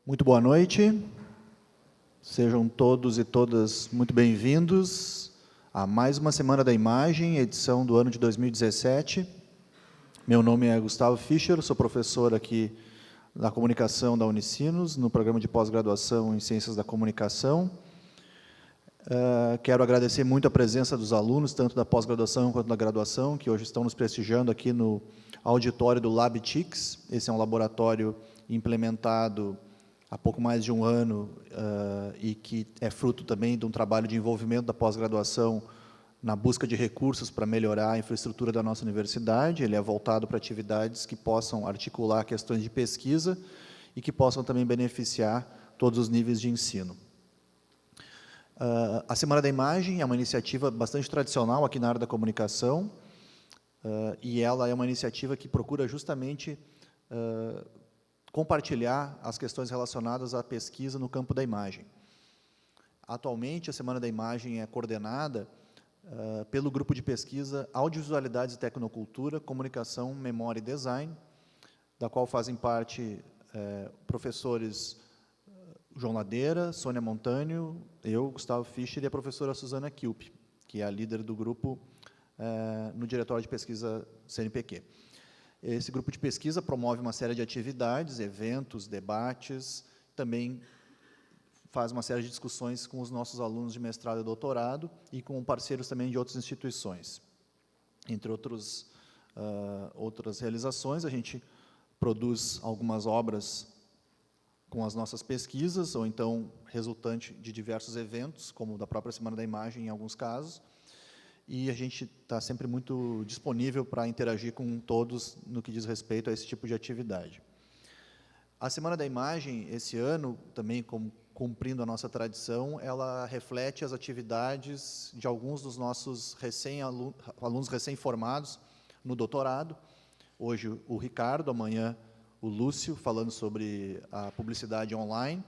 Muito boa noite, sejam todos e todas muito bem-vindos a mais uma Semana da Imagem, edição do ano de 2017. Meu nome é Gustavo Fischer, sou professor aqui da Comunicação da Unicinos, no programa de pós-graduação em Ciências da Comunicação. Quero agradecer muito a presença dos alunos, tanto da pós-graduação quanto da graduação, que hoje estão nos prestigiando aqui no auditório do LabTix. Esse é um laboratório implementado há pouco mais de um ano e que é fruto também de um trabalho de envolvimento da pós-graduação na busca de recursos para melhorar a infraestrutura da nossa universidade. Ele é voltado para atividades que possam articular questões de pesquisa e que possam também beneficiar todos os níveis de ensino. A Semana da Imagem é uma iniciativa bastante tradicional aqui na área da comunicação e ela é uma iniciativa que procura justamente compartilhar as questões relacionadas à pesquisa no campo da imagem. Atualmente, a Semana da Imagem é coordenada pelo grupo de pesquisa Audiovisualidades e Tecnocultura, Comunicação, Memória e Design, da qual fazem parte professores João Ladeira, Sônia Montânio, eu, Gustavo Fischer, e a professora Suzana Kilp, que é a líder do grupo no Diretório de Pesquisa CNPq. Esse grupo de pesquisa promove uma série de atividades, eventos, debates, também faz uma série de discussões com os nossos alunos de mestrado e doutorado e com parceiros também de outras instituições. Entre outras realizações, a gente produz algumas obras com as nossas pesquisas, ou então resultante de diversos eventos, como o da própria Semana da Imagem, em alguns casos, e a gente está sempre muito disponível para interagir com todos no que diz respeito a esse tipo de atividade. A Semana da Imagem, esse ano, também cumprindo a nossa tradição, ela reflete as atividades de alguns dos nossos alunos recém-formados no doutorado. Hoje o Ricardo, amanhã o Lúcio, falando sobre a publicidade online,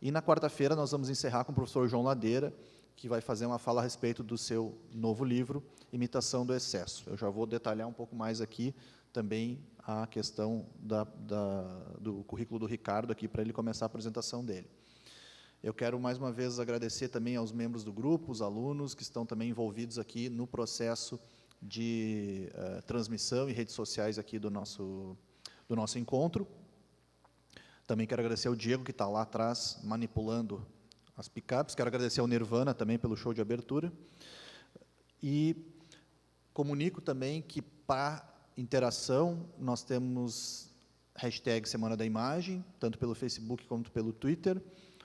e na quarta-feira nós vamos encerrar com o professor João Ladeira, que vai fazer uma fala a respeito do seu novo livro, Imitação do Excesso. Eu já vou detalhar um pouco mais aqui também a questão do currículo do Ricardo, aqui para ele começar a apresentação dele. Eu quero, mais uma vez, agradecer também aos membros do grupo, os alunos que estão também envolvidos aqui no processo de transmissão e redes sociais aqui do nosso encontro. Também quero agradecer ao Diego, que está lá atrás, manipulando as picapes. Quero agradecer ao Nirvana também pelo show de abertura. E comunico também que, para interação, nós temos hashtag Semana da Imagem, tanto pelo Facebook quanto pelo Twitter,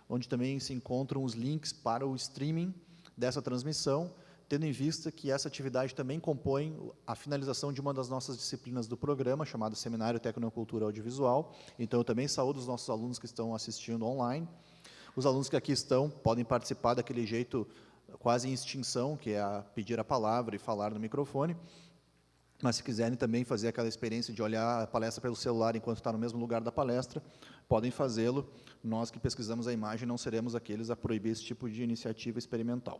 onde também se encontram os links para o streaming dessa transmissão, tendo em vista que essa atividade também compõe a finalização de uma das nossas disciplinas do programa, chamada Seminário Tecnocultura Audiovisual. Então, eu também saúdo os nossos alunos que estão assistindo online. Os alunos que aqui estão podem participar daquele jeito quase em extinção, que é pedir a palavra e falar no microfone, mas se quiserem também fazer aquela experiência de olhar a palestra pelo celular enquanto está no mesmo lugar da palestra, podem fazê-lo. Nós que pesquisamos a imagem não seremos aqueles a proibir esse tipo de iniciativa experimental.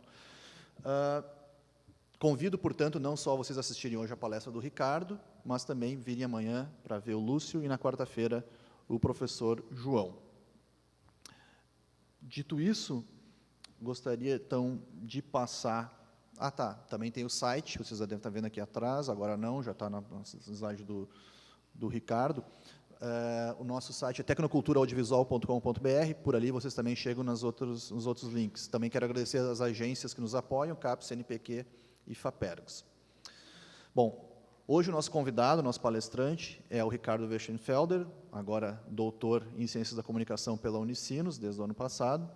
Convido, portanto, não só vocês assistirem hoje a palestra do Ricardo, mas também virem amanhã para ver o Lúcio e, na quarta-feira, o professor João. Dito isso, gostaria, então, de passar... também tem o site, vocês já devem estar vendo aqui atrás, agora não, já está na slide do Ricardo. O nosso site é tecnoculturaaudiovisual.com.br, por ali vocês também chegam nos outros links. Também quero agradecer às agências que nos apoiam, CAPES, CNPq e FAPERGS. Bom, hoje o nosso convidado, nosso palestrante, é o Ricardo Weschenfelder, agora doutor em Ciências da Comunicação pela Unicinos, desde o ano passado.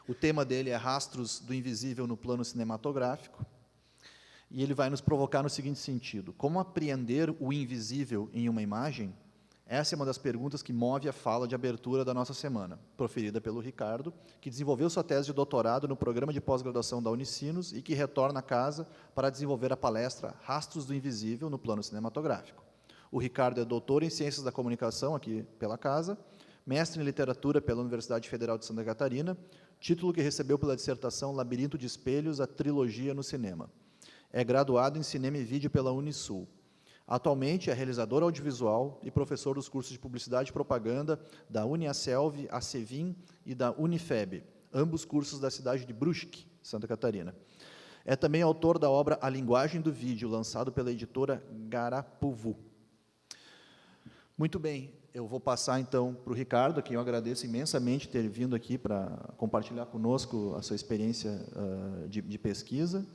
O tema dele é Rastros do Invisível no Plano Cinematográfico, e ele vai nos provocar no seguinte sentido: como apreender o invisível em uma imagem? Essa é uma das perguntas que move a fala de abertura da nossa semana, proferida pelo Ricardo, que desenvolveu sua tese de doutorado no programa de pós-graduação da Unicinos e que retorna a casa para desenvolver a palestra Rastros do Invisível no Plano Cinematográfico. O Ricardo é doutor em Ciências da Comunicação, aqui pela casa, mestre em Literatura pela Universidade Federal de Santa Catarina, título que recebeu pela dissertação Labirinto de Espelhos, a Trilogia no Cinema. É graduado em Cinema e Vídeo pela Unisul. Atualmente é realizador audiovisual e professor dos cursos de Publicidade e Propaganda da Uniaselv, ACEVIM e da Unifeb, ambos cursos da cidade de Brusque, Santa Catarina. É também autor da obra A Linguagem do Vídeo, lançado pela editora Garapuvu. Muito bem, eu vou passar, então, para o Ricardo, a quem eu agradeço imensamente ter vindo aqui para compartilhar conosco a sua experiência de pesquisa.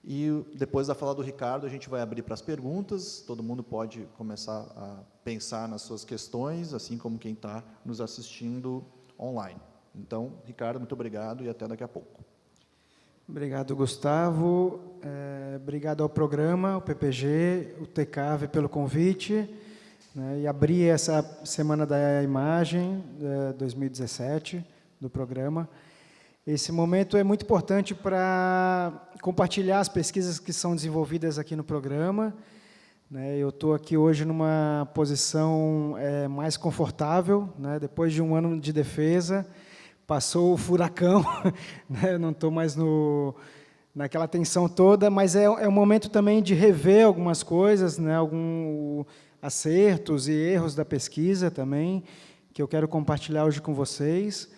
E, depois da fala do Ricardo, a gente vai abrir para as perguntas, todo mundo pode começar a pensar nas suas questões, assim como quem está nos assistindo online. Então, Ricardo, muito obrigado e até daqui a pouco. Obrigado, Gustavo. Obrigado ao programa, ao PPG, o TECAV pelo convite, né, e abrir essa Semana da Imagem 2017 do programa. Esse momento é muito importante para compartilhar as pesquisas que são desenvolvidas aqui no programa, né. Eu estou aqui hoje numa posição mais confortável, né, depois de um ano de defesa, passou o furacão, né, não estou mais naquela tensão toda, mas é um momento também de rever algumas coisas, né, alguns acertos e erros da pesquisa também, que eu quero compartilhar hoje com vocês.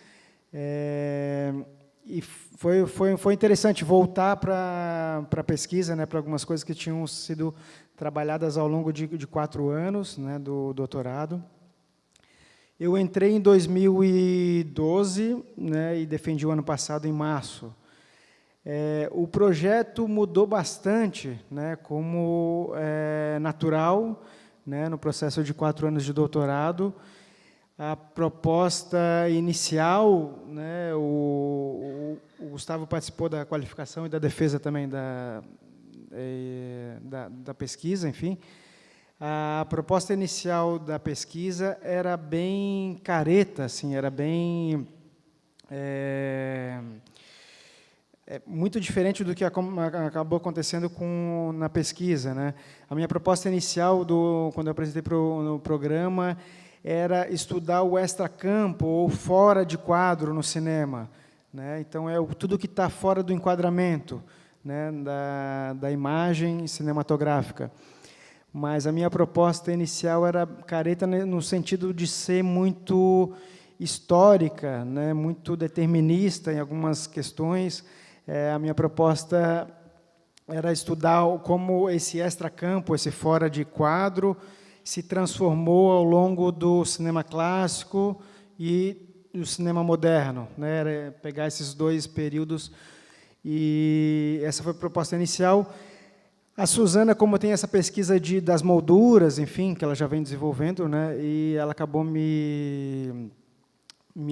E foi interessante voltar para a pesquisa, né, para algumas coisas que tinham sido trabalhadas ao longo de 4 anos, né, do doutorado. Eu entrei em 2012, né, e defendi o ano passado, em março. O projeto mudou bastante, né, como natural, né, no processo de 4 anos de doutorado. A proposta inicial, né, o Gustavo participou da qualificação e da defesa também da pesquisa, enfim. A proposta inicial da pesquisa era bem careta, assim, era bem muito diferente do que acabou acontecendo na pesquisa, né? A minha proposta inicial, quando eu apresentei no programa, era estudar o extracampo, ou fora de quadro no cinema, né? Então, tudo que está fora do enquadramento, né, da imagem cinematográfica. Mas a minha proposta inicial era careta no sentido de ser muito histórica, né, muito determinista em algumas questões. A minha proposta era estudar como esse extracampo, esse fora de quadro, se transformou ao longo do cinema clássico e do cinema moderno, né? Era pegar esses 2 períodos, e essa foi a proposta inicial. A Suzana, como tem essa pesquisa das molduras, enfim, que ela já vem desenvolvendo, né, e ela acabou me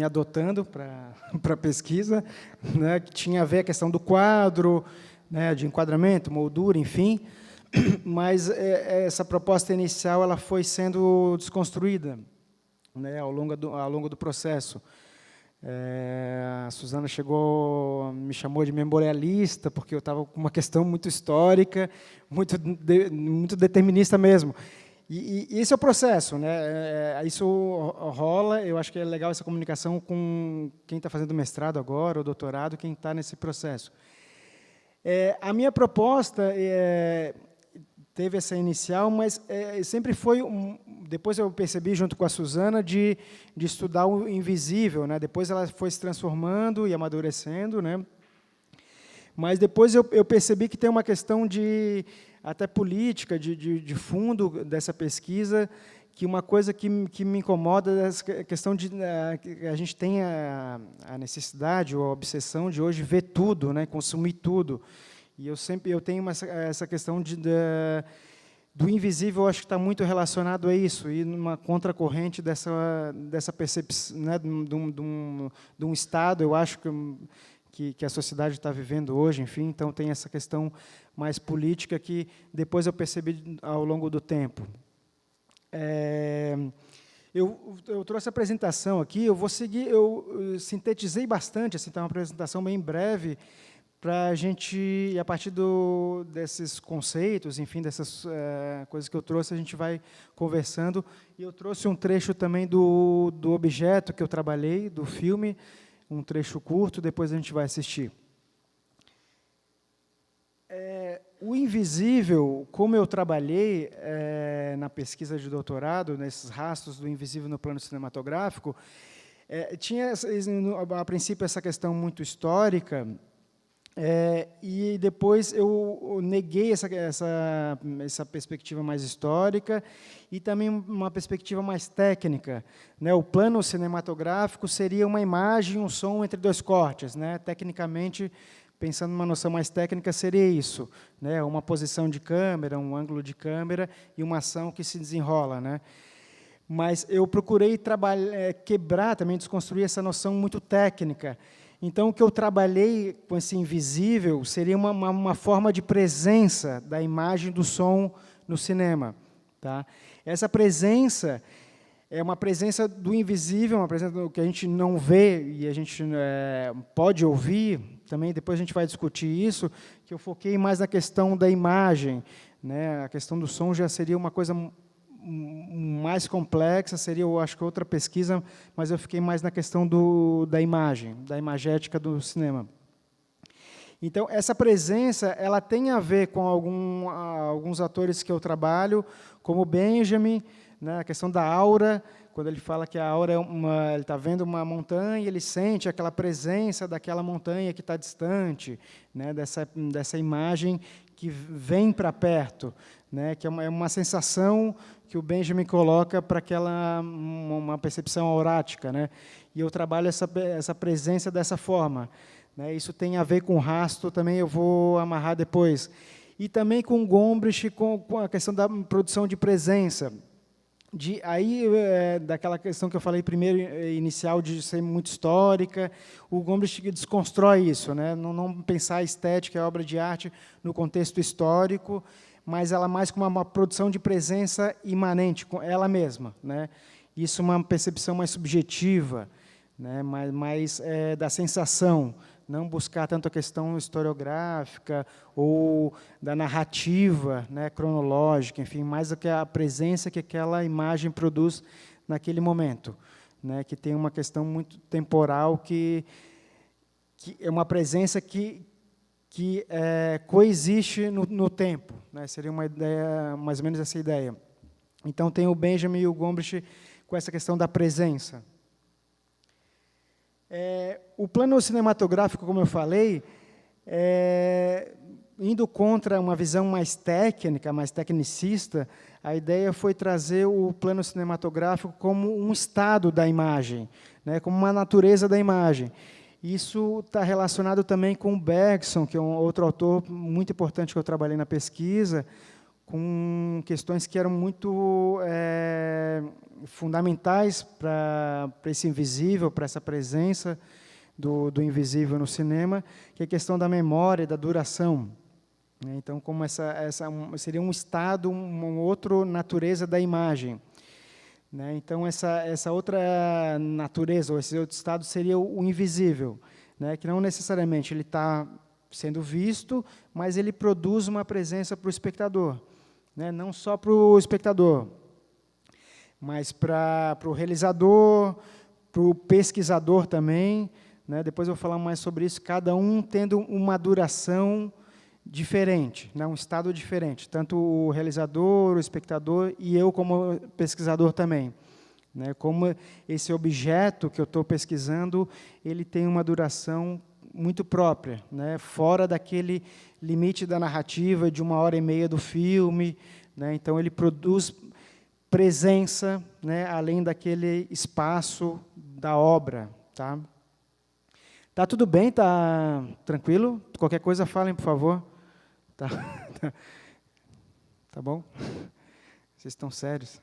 adotando para a pesquisa, né, que tinha a ver a questão do quadro, né, de enquadramento, moldura, enfim, mas essa proposta inicial ela foi sendo desconstruída, né, ao longo do processo. A Suzana me chamou de memorialista, porque eu estava com uma questão muito histórica, muito determinista mesmo. E esse é o processo, né? Isso rola, eu acho que é legal essa comunicação com quem está fazendo mestrado agora, ou doutorado, quem está nesse processo. A minha proposta teve essa inicial, mas sempre foi depois eu percebi, junto com a Suzana, de estudar o invisível, né? Depois ela foi se transformando e amadurecendo, né? Mas depois eu percebi que tem uma questão até política, de fundo dessa pesquisa, que uma coisa que me incomoda é a questão que a gente tem a necessidade ou a obsessão de hoje ver tudo, né? Consumir tudo. E eu tenho essa questão do invisível, acho que está muito relacionado a isso, e numa contracorrente dessa percepção, né, de um estado, eu acho que a sociedade está vivendo hoje, enfim, então tem essa questão mais política que depois eu percebi ao longo do tempo. Eu trouxe a apresentação aqui, eu vou seguir, eu sintetizei bastante, assim, tá uma apresentação bem breve, para a gente, a partir desses conceitos, enfim, dessas coisas que eu trouxe, a gente vai conversando. E eu trouxe um trecho também do objeto que eu trabalhei, do filme, um trecho curto, depois a gente vai assistir. O invisível, como eu trabalhei na pesquisa de doutorado, nesses rastros do invisível no plano cinematográfico, tinha, a princípio, essa questão muito histórica, e depois eu neguei essa perspectiva mais histórica e também uma perspectiva mais técnica, né? O plano cinematográfico seria uma imagem, um som entre dois cortes, né? Tecnicamente, pensando numa noção mais técnica, seria isso, né? Uma posição de câmera, um ângulo de câmera e uma ação que se desenrola, né? Mas eu procurei quebrar, também desconstruir essa noção muito técnica. Então, o que eu trabalhei com esse invisível seria uma forma de presença da imagem do som no cinema. Tá? Essa presença é uma presença do invisível, uma presença que a gente não vê e a gente pode ouvir, também depois a gente vai discutir isso, que eu foquei mais na questão da imagem, né? A questão do som já seria uma coisa mais complexa, seria, eu acho que outra pesquisa, mas eu fiquei mais na questão da imagem, da imagética do cinema. Então, essa presença ela tem a ver com alguns atores que eu trabalho, como Benjamin, né, a questão da aura, quando ele fala que a aura ele está vendo uma montanha, ele sente aquela presença daquela montanha que está distante, né, dessa imagem que vem para perto, né, que é uma sensação que o Benjamin coloca para uma percepção aurática, né, e eu trabalho essa presença dessa forma, né, isso tem a ver com rastro, também eu vou amarrar depois, e também com Gombrich, com a questão da produção de presença, daquela questão que eu falei primeiro, inicial, de ser muito histórica, o Gombrich desconstrói isso, né, não pensar a estética, a obra de arte no contexto histórico, mas ela mais com uma produção de presença imanente, com ela mesma, né? Isso é uma percepção mais subjetiva, né? mais da sensação, não buscar tanto a questão historiográfica ou da narrativa, né, cronológica, enfim, mais do que a presença que aquela imagem produz naquele momento, né, que tem uma questão muito temporal, que é uma presença que coexiste no tempo, né? Seria uma ideia, mais ou menos essa ideia. Então, tem o Benjamin e o Gombrich com essa questão da presença. O plano cinematográfico, como eu falei, indo contra uma visão mais técnica, mais tecnicista, a ideia foi trazer o plano cinematográfico como um estado da imagem, né? Como uma natureza da imagem. Isso está relacionado também com o Bergson, que é um outro autor muito importante que eu trabalhei na pesquisa, com questões que eram muito fundamentais para esse invisível, para essa presença do invisível no cinema, que é a questão da memória e da duração. Então, como seria um estado, uma outra natureza da imagem. Né? Então, essa outra natureza, ou esse outro estado, seria o invisível, né? Que não necessariamente ele está sendo visto, mas ele produz uma presença para o espectador, né? Não só para o espectador, mas para o realizador, para o pesquisador também, né? Depois eu vou falar mais sobre isso, cada um tendo uma duração diferente, né, um estado diferente, tanto o realizador, o espectador e eu como pesquisador também, né, como esse objeto que eu estou pesquisando, ele tem uma duração muito própria, né, fora daquele limite da narrativa de 1h30 do filme, né, então ele produz presença, né, além daquele espaço da obra, tá? Tá tudo bem, tá tranquilo? Qualquer coisa falem, por favor. Tá bom? Vocês estão sérios?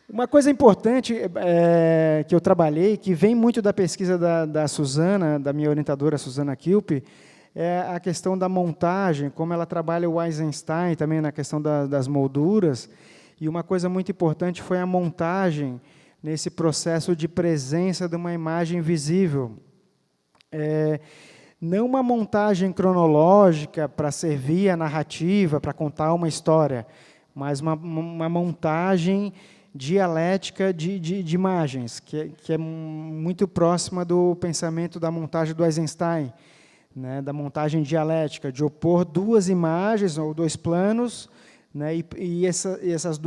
Uma coisa importante que eu trabalhei, que vem muito da pesquisa da Suzana, da minha orientadora, Suzana Kilpe, é a questão da montagem, como ela trabalha o Eisenstein também na questão das molduras, e uma coisa muito importante foi a montagem nesse processo de presença de uma imagem visível. Não uma montagem cronológica para servir a narrativa, para contar uma história, mas uma montagem dialética de imagens, que é muito próxima do pensamento da montagem do Eisenstein, né, da montagem dialética, de opor duas imagens ou dois planos, né, esses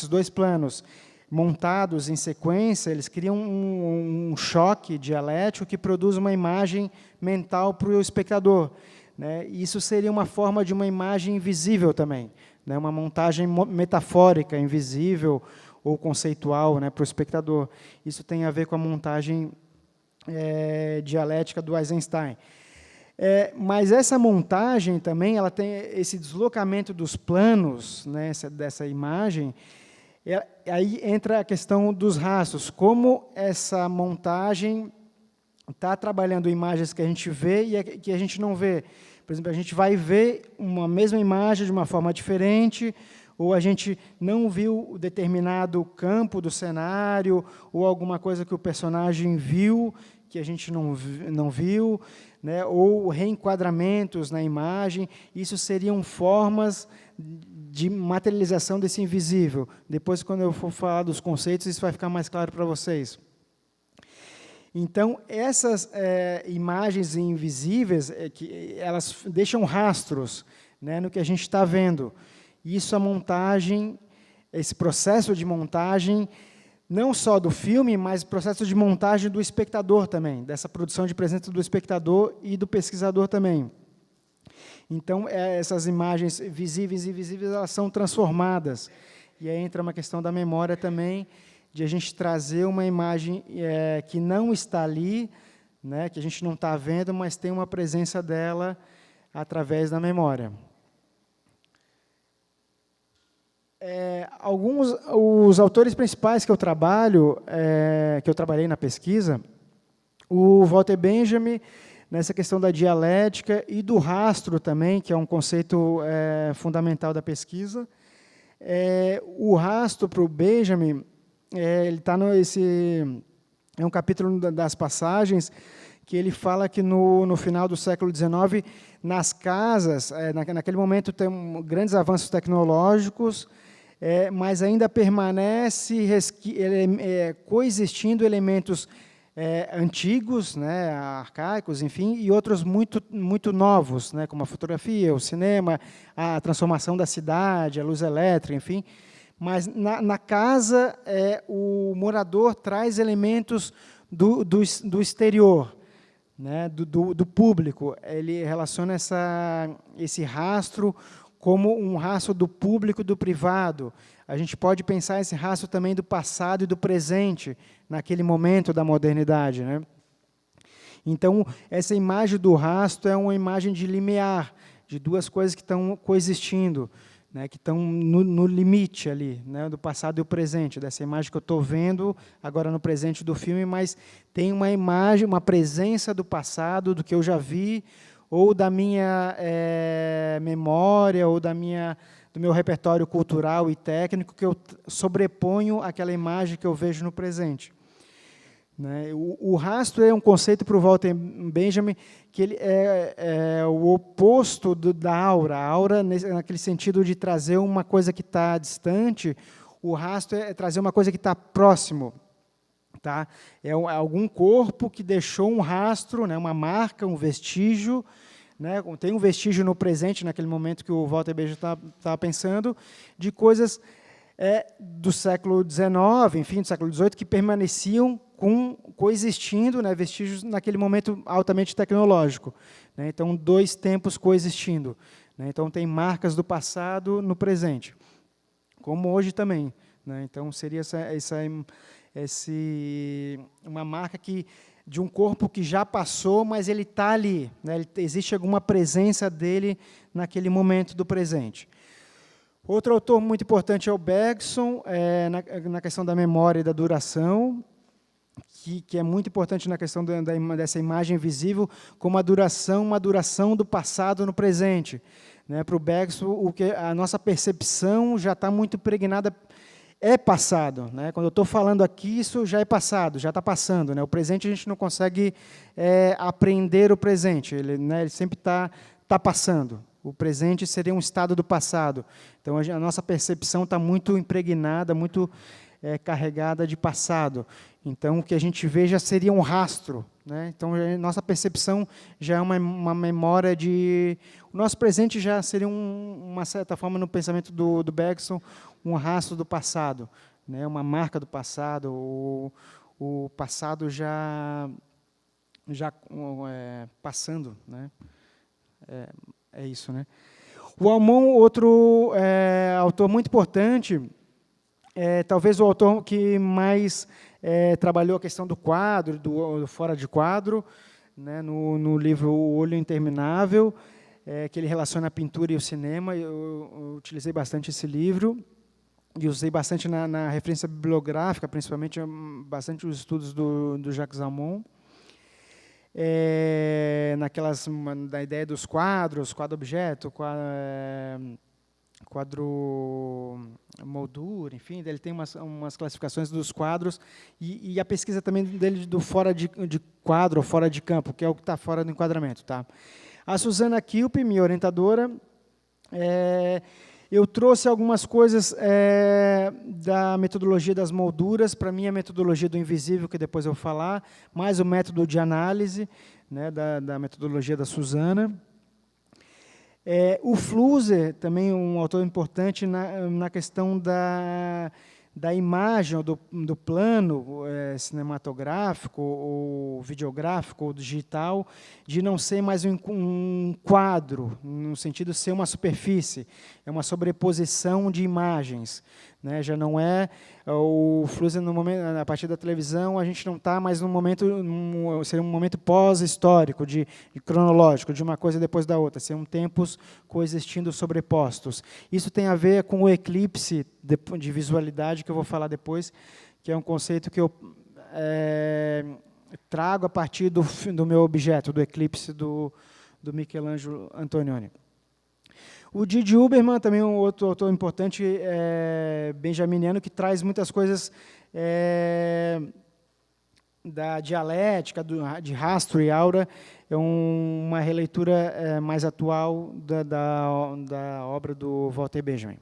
dois planos montados em sequência, eles criam um choque dialético que produz uma imagem mental para o espectador, né? Isso seria uma forma de uma imagem invisível também, né? Uma montagem metafórica, invisível ou conceitual, né, para o espectador. Isso tem a ver com a montagem dialética do Eisenstein. Mas essa montagem também, ela tem esse deslocamento dos planos, né, dessa imagem. Aí entra a questão dos rastros, como essa montagem está trabalhando imagens que a gente vê e que a gente não vê. Por exemplo, a gente vai ver uma mesma imagem de uma forma diferente, ou a gente não viu o determinado campo do cenário, ou alguma coisa que o personagem viu, que a gente não viu, né? Ou reenquadramentos na imagem. Isso seriam formas de materialização desse invisível. Depois, quando eu for falar dos conceitos, isso vai ficar mais claro para vocês. Então, essas imagens invisíveis, elas deixam rastros, né, no que a gente está vendo. Isso, a montagem, esse processo de montagem, não só do filme, mas processo de montagem do espectador também, dessa produção de presença do espectador e do pesquisador também. Então, essas imagens visíveis e invisíveis, elas são transformadas. E aí entra uma questão da memória também, de a gente trazer uma imagem que não está ali, né, que a gente não está vendo, mas tem uma presença dela através da memória. Os autores principais que eu trabalho, que eu trabalhei na pesquisa, o Walter Benjamin, nessa questão da dialética e do rastro também, que é um conceito fundamental da pesquisa. O rastro, para o Benjamin, ele está é um capítulo das passagens que ele fala que no final do século XIX, nas casas, naquele momento tem grandes avanços tecnológicos, mas ainda permanece coexistindo elementos antigos, né, arcaicos, enfim, e outros muito novos, né, como a fotografia, o cinema, a transformação da cidade, a luz elétrica, enfim. Mas na casa, o morador traz elementos do exterior, né, do público. Ele relaciona esse rastro como um rastro do público e do privado. A gente pode pensar esse rastro também do passado e do presente, naquele momento da modernidade, né? Então, essa imagem do rastro é uma imagem de limiar, de duas coisas que estão coexistindo, né, que estão no limite ali, né, do passado e o presente, dessa imagem que eu estou vendo agora no presente do filme, mas tem uma imagem, uma presença do passado, do que eu já vi, ou da minha memória, ou do meu repertório cultural e técnico, que eu sobreponho àquela imagem que eu vejo no presente. Né? O rastro é um conceito para o Walter Benjamin, que ele é o oposto da aura. A aura, naquele sentido de trazer uma coisa que está distante, o rastro é trazer uma coisa que está próximo. Tá? É algum corpo que deixou um rastro, né, uma marca, um vestígio, né, tem um vestígio no presente, naquele momento que o Walter Benjamin estava pensando, de coisas do século XIX, enfim, do século XVIII, que permaneciam coexistindo, né, vestígios naquele momento altamente tecnológico. Né, então, dois tempos coexistindo. Né, então, tem marcas do passado no presente, como hoje também. Né, então, seria uma marca de um corpo que já passou, mas ele está ali. Né, existe alguma presença dele naquele momento do presente. Outro autor muito importante é o Bergson, na questão da memória e da duração, que é muito importante na questão dessa imagem visível, como uma duração do passado no presente. Né, para o Bergson, a nossa percepção já está muito impregnada, é passado. Né, quando eu estou falando aqui, isso já é passado, já está passando. Né, o presente a gente não consegue aprender o presente, ele sempre está passando. O presente seria um estado do passado. Então, a nossa percepção está muito impregnada, muito carregada de passado. Então, o que a gente vê já seria um rastro, né? Então, nossa percepção já é uma memória de... O nosso presente já seria, uma certa forma, no pensamento do Bergson, um rastro do passado, né? Uma marca do passado, o passado já passando, né? É isso, né? O Aumont, outro autor muito importante, talvez o autor que mais trabalhou a questão do quadro, do fora de quadro, né? No livro O Olho Interminável, que ele relaciona a pintura e o cinema. Eu utilizei bastante esse livro, e usei bastante na referência bibliográfica, principalmente bastante os estudos do Jacques Aumont, da ideia dos quadros, quadro-objeto, quadro-moldura, enfim, ele tem umas classificações dos quadros, e a pesquisa também dele do fora de quadro, ou fora de campo, que é o que está fora do enquadramento. Tá? A Susana Kilpe, minha orientadora, eu trouxe algumas coisas da metodologia das molduras, para mim a metodologia do invisível, que depois eu vou falar, mais o método de análise, né, da metodologia da Susana. O Flusser, também um autor importante na questão da imagem, do plano cinematográfico, ou videográfico, ou digital, de não ser mais um quadro, no sentido de ser uma superfície, é uma sobreposição de imagens, né? Já não é o Flusser, no momento, a partir da televisão, a gente não está mais num momento, seria um momento pós-histórico, de cronológico, de uma coisa depois da outra, seriam tempos coexistindo sobrepostos. Isso tem a ver com o eclipse de visualidade, que eu vou falar depois, que é um conceito que eu trago a partir do meu objeto, do eclipse do Michelangelo Antonioni. O Didi Huberman, também um outro autor importante, benjaminiano, que traz muitas coisas da dialética, de rastro e aura, é uma releitura mais atual da obra do Walter Benjamin.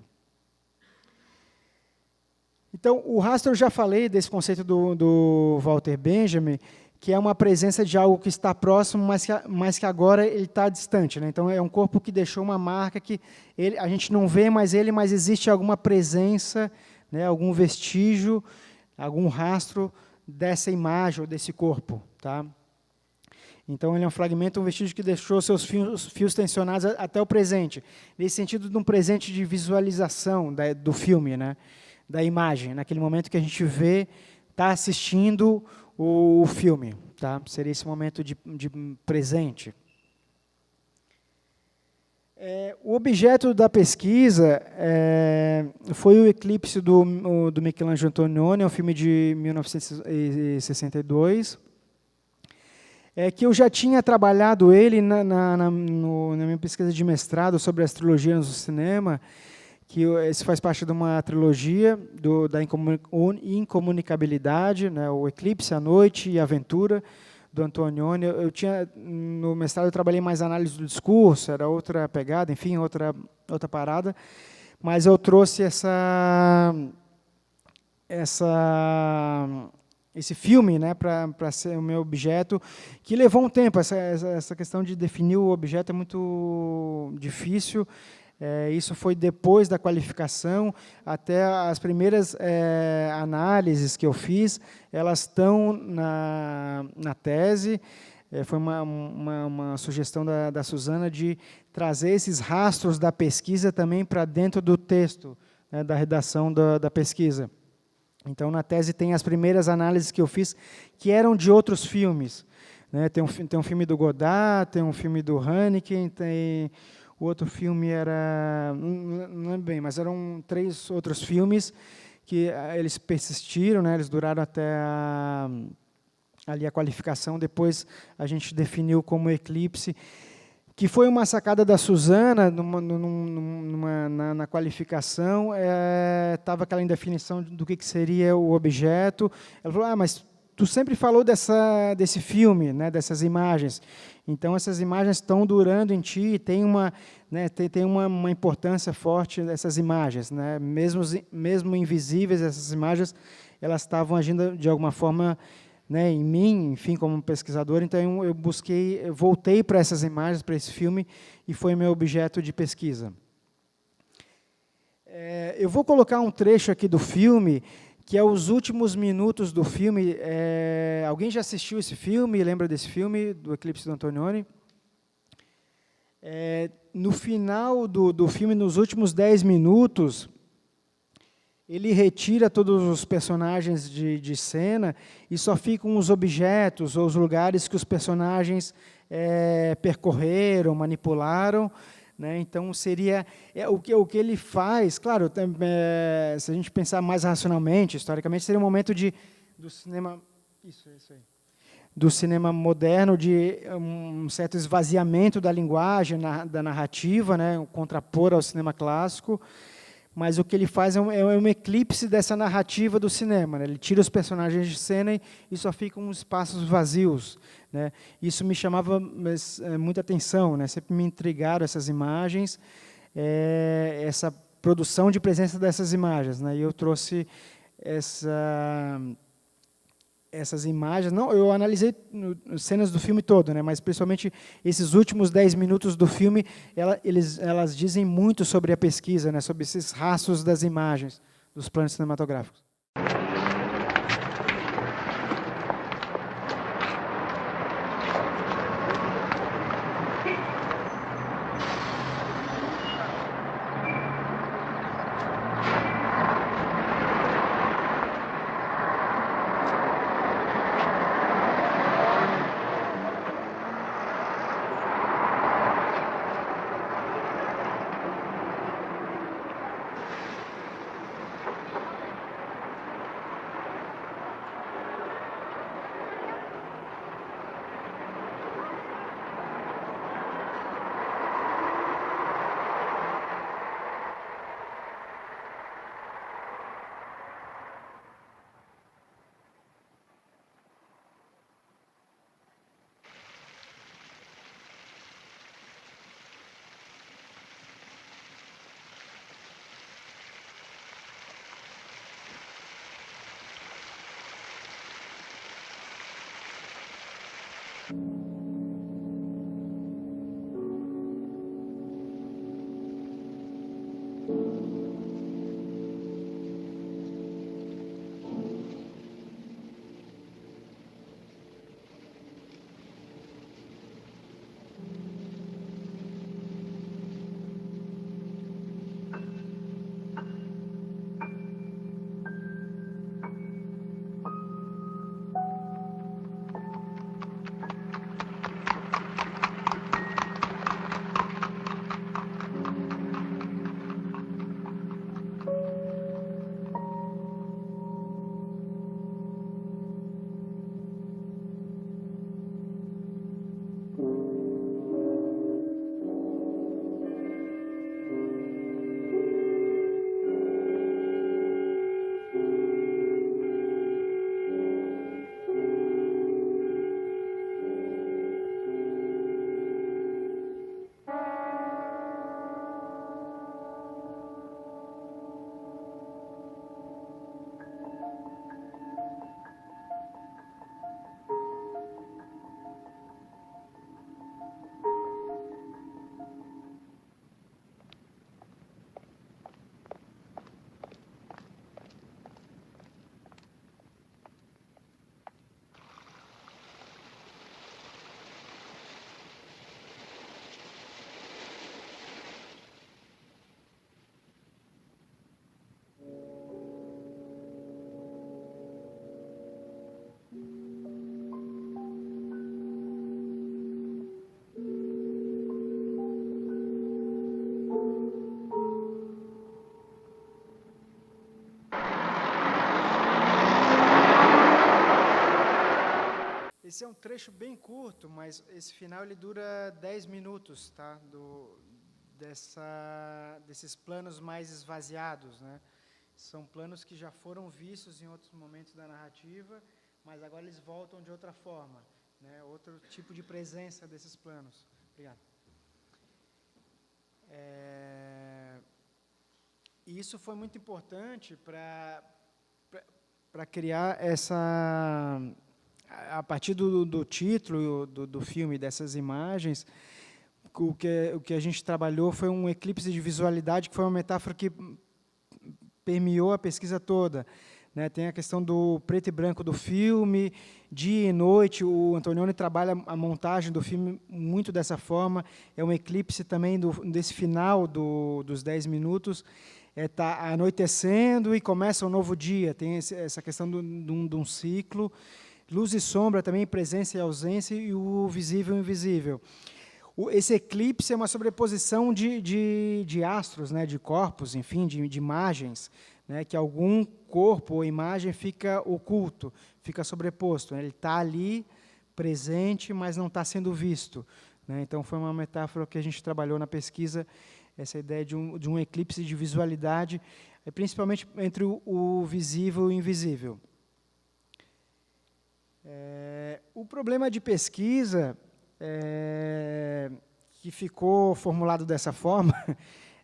Então, o rastro, eu já falei desse conceito do Walter Benjamin, que é uma presença de algo que está próximo, mas que agora ele está distante, né? Então, é um corpo que deixou uma marca que a gente não vê mais ele, mas existe alguma presença, né, algum vestígio, algum rastro dessa imagem ou desse corpo. Tá? Então, ele é um fragmento, um vestígio que deixou seus fios tensionados até o presente, nesse sentido de um presente de visualização do filme, né, da imagem, naquele momento que a gente vê, está assistindo o filme. Tá? Seria esse momento de presente. O objeto da pesquisa foi o Eclipse do Michelangelo Antonioni, é um filme de 1962, que eu já tinha trabalhado ele na minha pesquisa de mestrado sobre as trilogias no cinema, que esse faz parte de uma trilogia da incomunicabilidade, né, o Eclipse, a Noite e a Aventura, do Antonioni. No mestrado eu trabalhei mais análise do discurso, era outra pegada, enfim, outra parada, mas eu trouxe esse filme, né, para ser o meu objeto, que levou um tempo. Essa questão de definir o objeto é muito difícil. Isso foi depois da qualificação, até as primeiras análises que eu fiz, elas estão na tese. Foi uma sugestão da Susana de trazer esses rastros da pesquisa também para dentro do texto, né, da redação da pesquisa. Então, na tese tem as primeiras análises que eu fiz, que eram de outros filmes. Né? Tem um filme do Godard, tem um filme do Haneke, tem... O outro filme não lembro bem, mas eram 3 outros filmes que eles persistiram, né, eles duraram até ali a qualificação, depois a gente definiu como Eclipse, que foi uma sacada da Susana, na qualificação, estava aquela indefinição do que seria o objeto. Ela falou, mas tu sempre falou desse filme, né, dessas imagens. Então, essas imagens estão durando em ti, tem uma, né, tem uma importância forte dessas imagens, né? Mesmo invisíveis, essas imagens, elas estavam agindo de alguma forma, né, em mim, enfim, como pesquisador. Então, eu voltei para essas imagens, para esse filme, e foi meu objeto de pesquisa. Eu vou colocar um trecho aqui do filme, que é os últimos minutos do filme. Alguém já assistiu esse filme? Lembra desse filme, do Eclipse do Antonioni? No final do filme, nos últimos 10 minutos, ele retira todos os personagens de cena e só ficam os objetos ou os lugares que os personagens percorreram, manipularam. Né? Então, seria o que ele faz, claro, se a gente pensar mais racionalmente, historicamente, seria um momento do cinema, isso aí, do cinema moderno, de um certo esvaziamento da linguagem, da narrativa, né? Contrapor ao cinema clássico, mas o que ele faz é um eclipse dessa narrativa do cinema. Né? Ele tira os personagens de cena e só ficam espaços vazios. Né? Isso me chamava muita atenção, né? Sempre me intrigaram essas imagens, essa produção de presença dessas imagens. Né? E eu trouxe essas imagens. Não, eu analisei cenas do filme todo, né? Mas principalmente esses últimos 10 minutos do filme, elas dizem muito sobre a pesquisa, né? Sobre esses rastros das imagens dos planos cinematográficos. Esse é um trecho bem curto, mas esse final ele dura 10 minutos, tá? Desses planos mais esvaziados, né? São planos que já foram vistos em outros momentos da narrativa, mas agora eles voltam de outra forma, né? Outro tipo de presença desses planos. Obrigado. E isso foi muito importante para criar essa... A partir do título do filme, dessas imagens, o que a gente trabalhou foi um eclipse de visualidade, que foi uma metáfora que permeou a pesquisa toda, né? Tem a questão do preto e branco do filme, dia e noite. O Antonioni trabalha a montagem do filme muito dessa forma. É um eclipse também desse final dos 10 minutos. Está anoitecendo e começa um novo dia. Tem essa questão de um ciclo. Luz e sombra também, presença e ausência, e o visível e invisível. Esse eclipse é uma sobreposição de astros, né, de corpos, enfim, de imagens, né, que algum corpo ou imagem fica oculto, fica sobreposto, né, ele está ali, presente, mas não está sendo visto, né. Então, foi uma metáfora que a gente trabalhou na pesquisa, essa ideia de um eclipse de visualidade, principalmente entre o visível e o invisível. O problema de pesquisa que ficou formulado dessa forma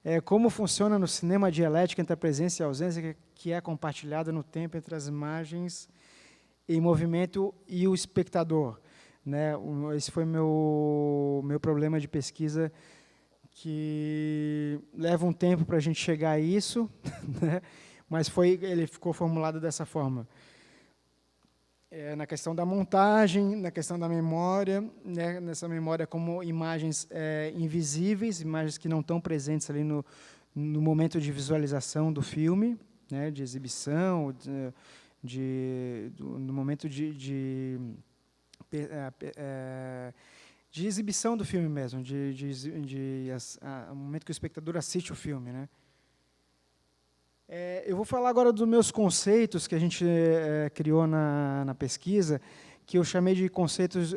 é como funciona no cinema a dialética entre a presença e a ausência, que é compartilhada no tempo entre as imagens em movimento e o espectador, né? Esse foi meu problema de pesquisa, que leva um tempo para a gente chegar a isso, né? Mas ele ficou formulado dessa forma. Na questão da montagem, na questão da memória, né, nessa memória como imagens invisíveis, imagens que não estão presentes ali no momento de visualização do filme, né, de exibição, no momento de exibição do filme mesmo, no momento que o espectador assiste o filme, né. Eu vou falar agora dos meus conceitos que a gente criou na pesquisa, que eu chamei de conceitos,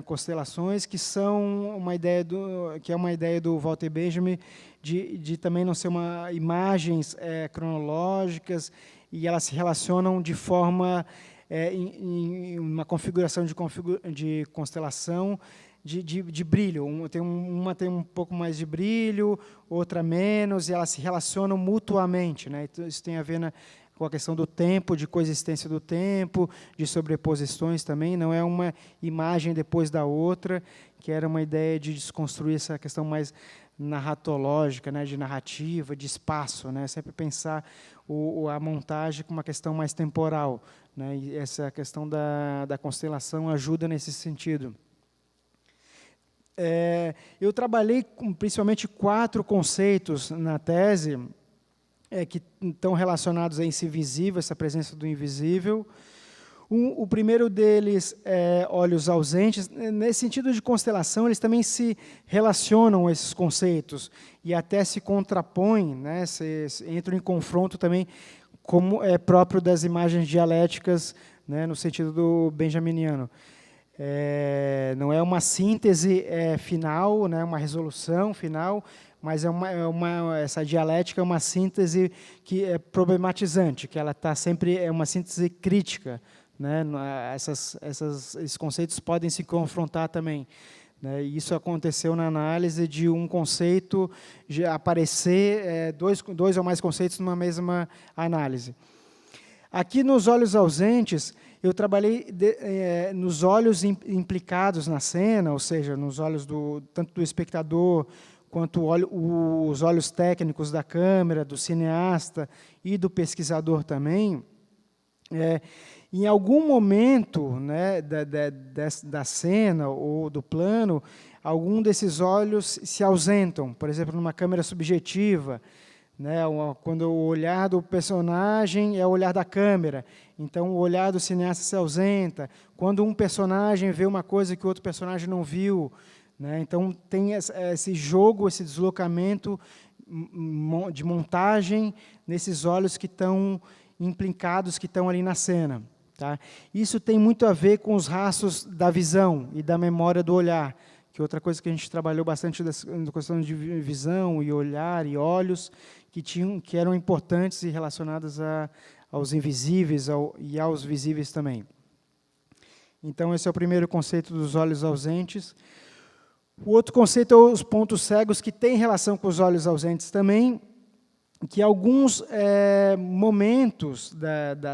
constelações, que são uma ideia do Walter Benjamin, de também não ser imagens cronológicas, e elas se relacionam de forma, em uma configuração de constelação, de brilho. Uma tem um pouco mais de brilho, outra menos, e elas se relacionam mutuamente, né? Então, isso tem a ver com a questão do tempo, de coexistência do tempo, de sobreposições também. Não é uma imagem depois da outra, que era uma ideia de desconstruir essa questão mais narratológica, né? De narrativa, de espaço, né? Sempre pensar a montagem como uma questão mais temporal, né? E essa questão da constelação ajuda nesse sentido. Eu trabalhei com principalmente 4 conceitos na tese, que estão relacionados a esse invisível, essa presença do invisível. O primeiro deles é olhos ausentes. Nesse sentido de constelação, eles também se relacionam a esses conceitos e até se contrapõem, né, entram em confronto também, como é próprio das imagens dialéticas, né, no sentido do benjaminiano. Não é uma síntese final, né, uma resolução final, mas essa dialética é uma síntese que é problematizante, que ela está sempre uma síntese crítica, né? Esses conceitos podem se confrontar também, né? E isso aconteceu na análise de um conceito de aparecer dois ou mais conceitos numa mesma análise. Aqui nos olhos ausentes, eu trabalhei nos olhos implicados na cena, ou seja, nos olhos tanto do espectador, quanto os olhos técnicos da câmera, do cineasta e do pesquisador também. Em algum momento, né, da cena ou do plano, algum desses olhos se ausentam, por exemplo, numa câmera subjetiva, né, quando o olhar do personagem é o olhar da câmera, então o olhar do cineasta se ausenta. Quando um personagem vê uma coisa que o outro personagem não viu, né, então tem esse jogo, esse deslocamento de montagem nesses olhos que estão implicados, que estão ali na cena. Tá? Isso tem muito a ver com os rastros da visão e da memória do olhar, que é outra coisa que a gente trabalhou bastante na questão de visão e olhar e olhos, que eram importantes e relacionadas aos invisíveis e aos visíveis também. Então, esse é o primeiro conceito dos olhos ausentes. O outro conceito é os pontos cegos, que tem relação com os olhos ausentes também, que alguns momentos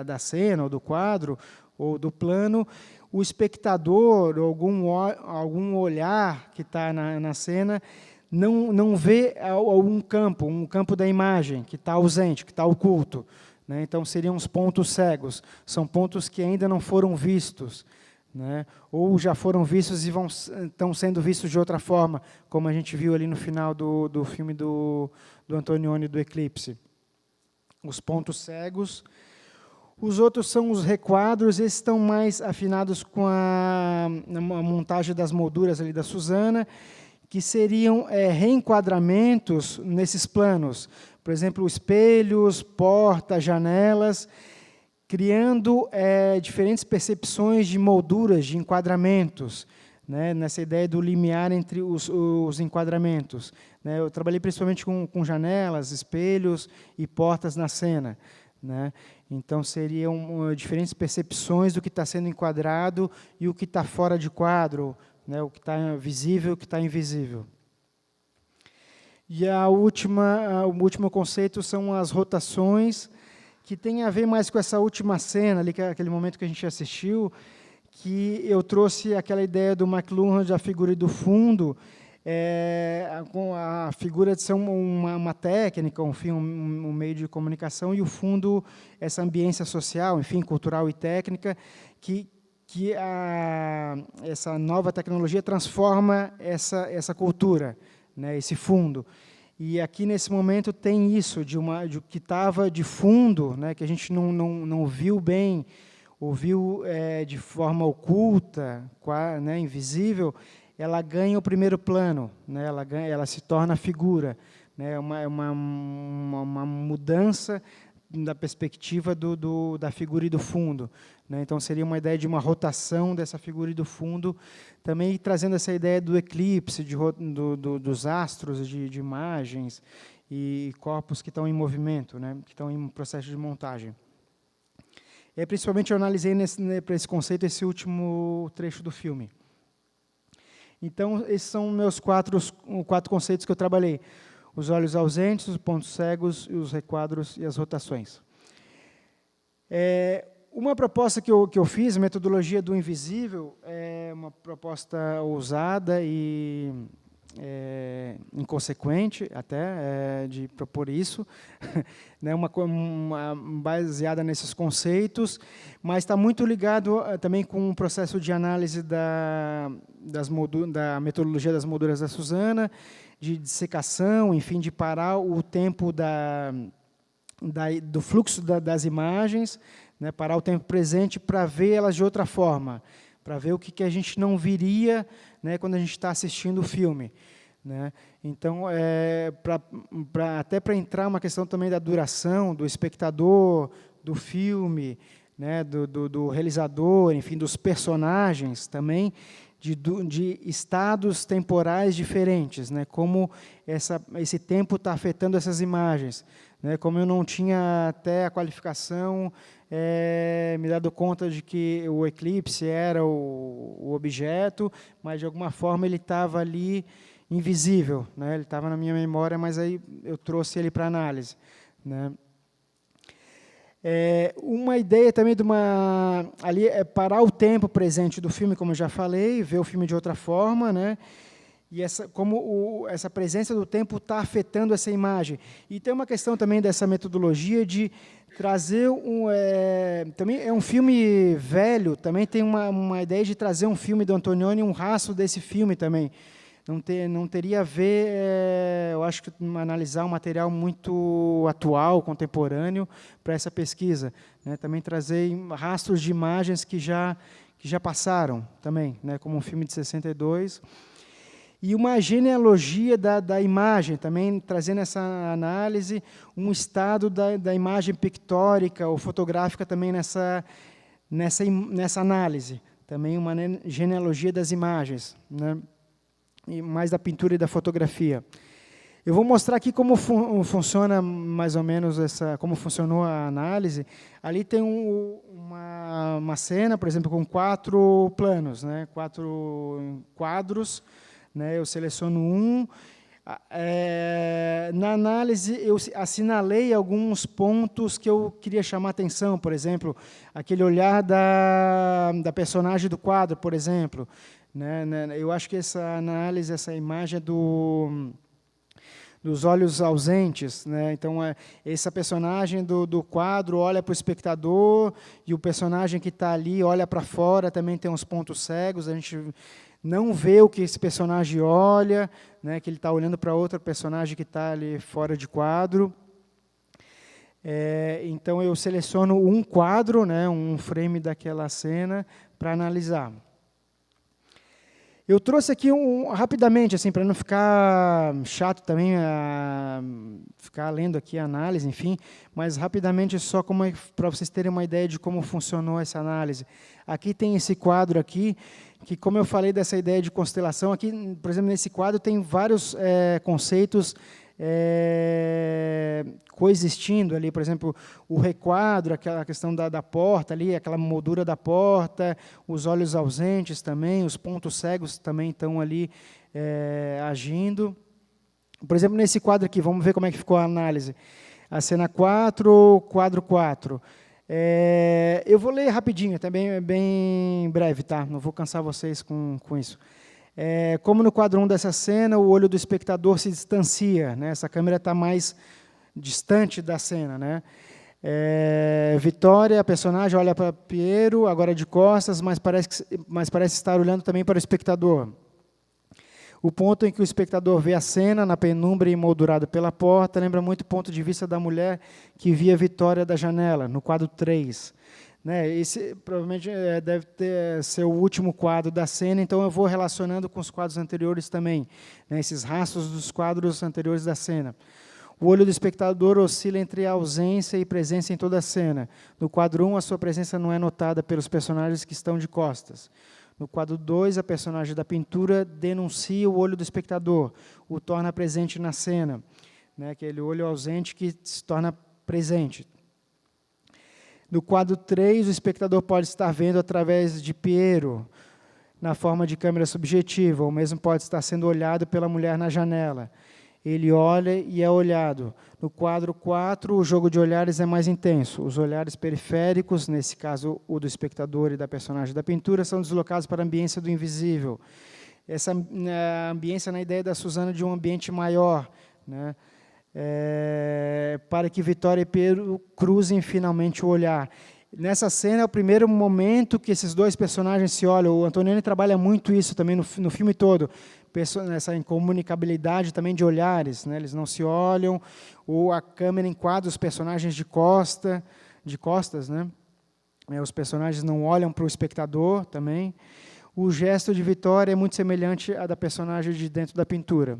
da cena, ou do quadro, ou do plano, o espectador, algum olhar que está na cena, não vê um campo da imagem que está ausente, que está oculto, né? Então, seriam os pontos cegos. São pontos que ainda não foram vistos, né? Ou já foram vistos e estão sendo vistos de outra forma, como a gente viu ali no final do filme do Antonioni, do Eclipse. Os pontos cegos. Os outros são os requadros, esses estão mais afinados com a montagem das molduras ali da Suzana, que seriam reenquadramentos nesses planos. Por exemplo, espelhos, portas, janelas, criando diferentes percepções de molduras, de enquadramentos, né, nessa ideia do limiar entre os enquadramentos, né. Eu trabalhei principalmente com janelas, espelhos e portas na cena, né. Então, seriam diferentes percepções do que está sendo enquadrado e o que está fora de quadro, né, o que está visível e o que está invisível. E o último conceito são as rotações, que tem a ver mais com essa última cena, ali, que é aquele momento que a gente assistiu, que eu trouxe aquela ideia do McLuhan da figura do fundo, com a figura de ser uma técnica, enfim, um meio de comunicação, e o fundo, essa ambiência social, enfim, cultural e técnica, que essa nova tecnologia transforma essa cultura, né, esse fundo. E aqui, nesse momento, tem isso, de que estava de fundo, né, que a gente não viu bem, ou viu de forma oculta, né, invisível, ela ganha o primeiro plano, né, ela se torna figura, né, uma mudança da perspectiva da figura e do fundo, né. Então, seria uma ideia de uma rotação dessa figura e do fundo, também trazendo essa ideia do eclipse, dos astros, de imagens e corpos que estão em movimento, né, que estão em processo de montagem. Principalmente, eu analisei para esse conceito esse último trecho do filme. Então, esses são meus quatro conceitos que eu trabalhei: os olhos ausentes, os pontos cegos, os requadros e as rotações. Uma proposta que eu fiz, a metodologia do invisível, é uma proposta ousada e inconsequente, até, de propor isso, né, baseada nesses conceitos, mas está muito ligado também com o processo de análise da metodologia das molduras da Suzana, de dissecação, enfim, de parar o tempo do fluxo das imagens, né, parar o tempo presente para ver elas de outra forma, para ver o que a gente não viria, né, quando a gente está assistindo o filme, né. Então, até para entrar uma questão também da duração, do espectador, do filme, né, do realizador, enfim, dos personagens também, de estados temporais diferentes, né, como esse tempo está afetando essas imagens, né, como eu não tinha até a qualificação me dado conta de que o eclipse era o objeto, mas de alguma forma ele estava ali invisível, né, ele estava na minha memória, mas aí eu trouxe ele para análise, né. Uma ideia também ali parar o tempo presente do filme, como eu já falei, ver o filme de outra forma, né? E como essa presença do tempo está afetando essa imagem. E tem uma questão também dessa metodologia de trazer também é um filme velho, também tem uma ideia de trazer um filme do Antonioni, um rastro desse filme também. Não teria a ver, eu acho que analisar um material muito atual, contemporâneo, para essa pesquisa, né? Também trazer rastros de imagens que já passaram também, né? Como um filme de 62. E uma genealogia da imagem, também trazendo essa análise, um estado da imagem pictórica ou fotográfica também nessa análise. Também uma genealogia das imagens, né? E mais da pintura e da fotografia. Eu vou mostrar aqui como funciona mais ou menos como funcionou a análise. Ali tem uma cena, por exemplo, com 4 planos, né, 4 quadros, né, eu seleciono um. Na análise, eu assinalei alguns pontos que eu queria chamar atenção, por exemplo, aquele olhar da personagem do quadro, por exemplo. Né, eu acho que essa análise, essa imagem dos olhos ausentes, né? Então, essa personagem do quadro olha para o espectador e o personagem que está ali olha para fora, também tem uns pontos cegos, a gente não vê o que esse personagem olha, né? Que ele está olhando para outro personagem que está ali fora de quadro. Então, eu seleciono um quadro, né? Um frame daquela cena para analisar. Eu trouxe aqui rapidamente, assim, para não ficar chato também, ficar lendo aqui a análise, enfim, mas rapidamente só para vocês terem uma ideia de como funcionou essa análise. Aqui tem esse quadro aqui, que como eu falei dessa ideia de constelação, aqui, por exemplo, nesse quadro tem vários conceitos coexistindo ali, por exemplo, o requadro, aquela questão da porta ali, aquela moldura da porta, os olhos ausentes também, os pontos cegos também estão ali agindo. Por exemplo, nesse quadro aqui, vamos ver como é que ficou a análise. A cena 4, quadro 4. Eu vou ler rapidinho, também é bem breve, tá? Não vou cansar vocês com isso. Como no quadro 1 dessa cena, o olho do espectador se distancia, né? Essa câmera está mais distante da cena, né? Vitória, a personagem, olha para Piero, agora de costas, mas parece estar olhando também para o espectador. O ponto em que o espectador vê a cena, na penumbra emoldurada pela porta, lembra muito o ponto de vista da mulher que via Vitória da janela, no quadro 3. Né, esse provavelmente deve ser o último quadro da cena, então eu vou relacionando com os quadros anteriores também, né, esses rastros dos quadros anteriores da cena. O olho do espectador oscila entre a ausência e presença em toda a cena. No quadro 1, a sua presença não é notada pelos personagens que estão de costas. No quadro 2, a personagem da pintura denuncia o olho do espectador, o torna presente na cena, né, aquele olho ausente que se torna presente. No quadro 3, o espectador pode estar vendo através de Piero, na forma de câmera subjetiva, ou mesmo pode estar sendo olhado pela mulher na janela. Ele olha e é olhado. No quadro 4, o jogo de olhares é mais intenso. Os olhares periféricos, nesse caso o do espectador e da personagem da pintura, são deslocados para a ambiência do invisível. Essa ambiência na ideia da Suzana de um ambiente maior, né? Para que Vitória e Pedro cruzem finalmente o olhar. Nessa cena é o primeiro momento que esses dois personagens se olham. O Antonioni trabalha muito isso também no filme todo, essa incomunicabilidade também de olhares, né? Eles não se olham, ou a câmera enquadra os personagens de costas, né? Os personagens não olham para o espectador também. O gesto de Vitória é muito semelhante à da personagem de dentro da pintura.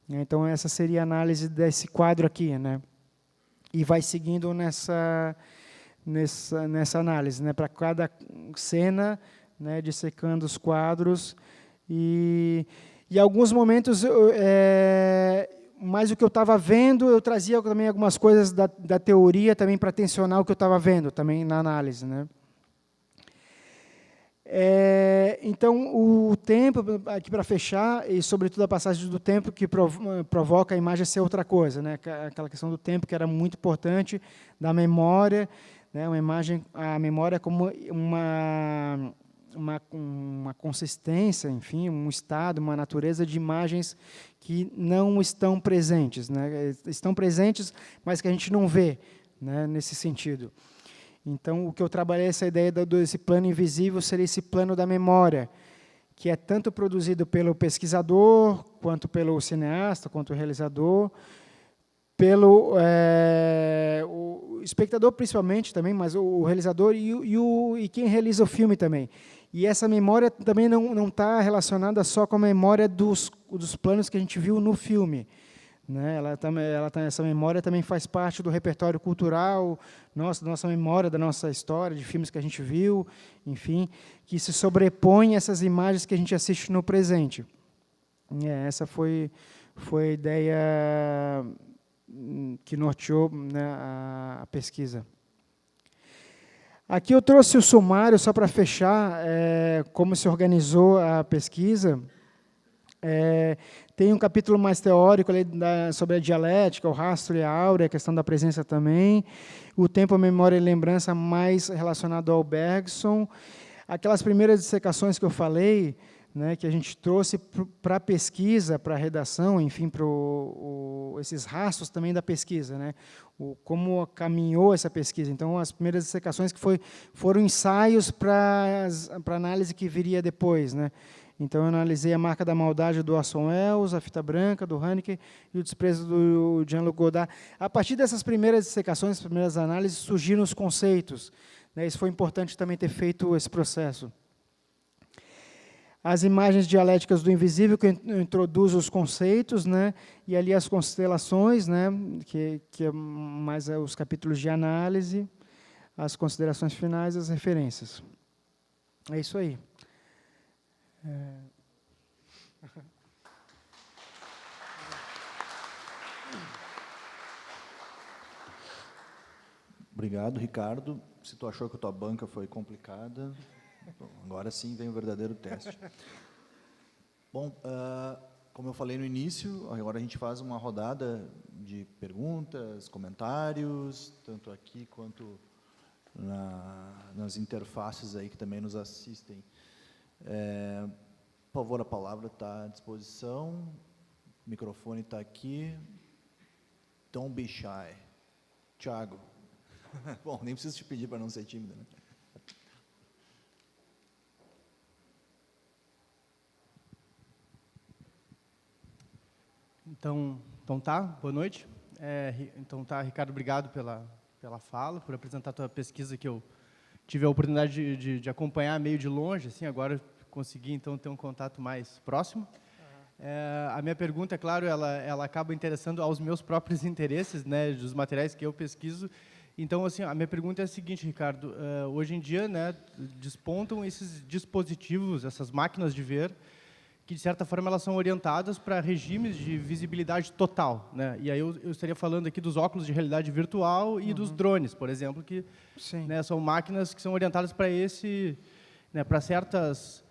Então, essa seria a análise desse quadro aqui, né? E vai seguindo nessa análise, né? Para cada cena, né? Dissecando os quadros. E alguns momentos, mais o que eu estava vendo, eu trazia também algumas coisas da teoria também para tensionar o que eu estava vendo também na análise, né? Então, o tempo, aqui para fechar, e sobretudo a passagem do tempo que provoca a imagem ser outra coisa, né? Aquela questão do tempo que era muito importante, da memória, né? A memória como uma consistência, enfim, um estado, uma natureza de imagens que não estão presentes, né? Estão presentes, mas que a gente não vê, né? Nesse sentido. Então, o que eu trabalhei, essa ideia desse plano invisível, seria esse plano da memória, que é tanto produzido pelo pesquisador, quanto pelo cineasta, quanto o realizador, pelo o espectador principalmente também, mas o realizador e quem realiza o filme também. E essa memória também não está relacionada só com a memória dos planos que a gente viu no filme, né? Essa memória também faz parte do repertório cultural, nossa memória da nossa história, de filmes que a gente viu, enfim, que se sobrepõe essas imagens que a gente assiste no presente. Essa foi a ideia que norteou, né, a pesquisa. Aqui eu trouxe o sumário só para fechar como se organizou a pesquisa. Tem um capítulo mais teórico ali sobre a dialética, o rastro e a áurea, a questão da presença também. O tempo, a memória e lembrança mais relacionado ao Bergson. Aquelas primeiras dissecações que eu falei, né, que a gente trouxe para a pesquisa, para a redação, enfim, para esses rastros também da pesquisa, né, como caminhou essa pesquisa. Então, as primeiras dissecações que foram ensaios para a análise que viria depois. Né. Então, eu analisei a marca da maldade do Orson Welles, a fita branca do Haneke e o desprezo do Jean-Luc Godard. A partir dessas primeiras dissecações, primeiras análises, surgiram os conceitos. Né, isso foi importante também ter feito esse processo. As imagens dialéticas do invisível, que introduz os conceitos, né, e ali as constelações, né, que é mais os capítulos de análise, as considerações finais e as referências. É isso aí. Obrigado, Ricardo. Se tu achou que a tua banca foi complicada, agora sim vem o verdadeiro teste. Bom, como eu falei no início, agora a gente faz uma rodada de perguntas, comentários, tanto aqui quanto nas interfaces aí que também nos assistem. Por favor, a palavra está à disposição, o microfone está aqui. Don't be shy. Thiago. Bom, nem preciso te pedir para não ser tímido, né? Então tá, boa noite. Então tá, Ricardo, obrigado pela fala, por apresentar a tua pesquisa, que eu tive a oportunidade de acompanhar meio de longe, assim, agora eu consegui então ter um contato mais próximo. A minha pergunta, é claro, ela acaba interessando aos meus próprios interesses, né, dos materiais que eu pesquiso. Então, assim, a minha pergunta é a seguinte, Ricardo, hoje em dia, né, despontam esses dispositivos, essas máquinas de ver, que, de certa forma, elas são orientadas para regimes de visibilidade total. Né? E aí eu estaria falando aqui dos óculos de realidade virtual e dos drones, por exemplo, que né, são máquinas que são orientadas para né, para certas,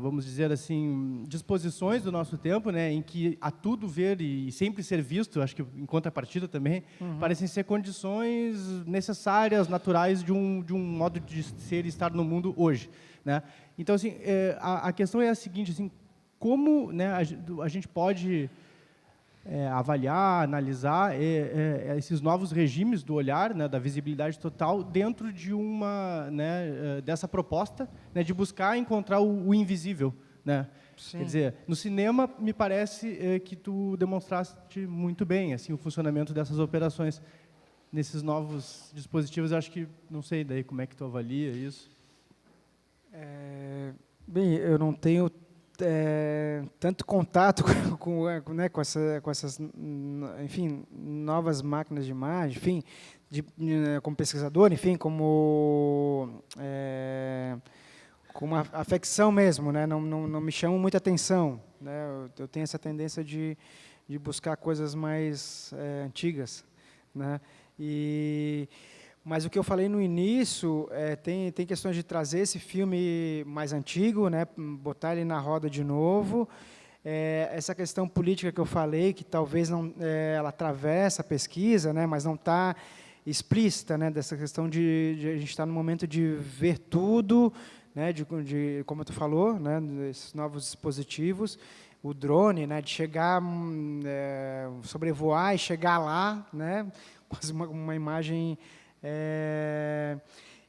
vamos dizer assim, disposições do nosso tempo, né, em que a tudo ver e sempre ser visto, acho que em contrapartida também, parecem ser condições necessárias, naturais de um modo de ser e estar no mundo hoje. Né? Então, assim, a questão é a seguinte, assim, como né, a gente pode avaliar, analisar esses novos regimes do olhar, né, da visibilidade total, dentro de dessa proposta, né, de buscar encontrar o invisível. Né? Quer dizer, no cinema, me parece que tu demonstraste muito bem assim, o funcionamento dessas operações. Nesses novos dispositivos, eu acho que, não sei daí como é que tu avalia isso. Bem, eu não tenho tanto contato com essas, enfim, novas máquinas de imagem, enfim, como pesquisador, enfim, como uma afecção mesmo, né? Não me chama muita atenção, né? Eu tenho essa tendência de buscar coisas mais antigas, né? Mas o que eu falei no início, tem questões de trazer esse filme mais antigo, né, botar ele na roda de novo. Essa questão política que eu falei, que talvez ela atravessa a pesquisa, né, mas não está explícita, né, dessa questão de a gente estar no momento de ver tudo, né, como tu falou, né, esses novos dispositivos, o drone, né, de chegar, sobrevoar e chegar lá, né, quase uma imagem.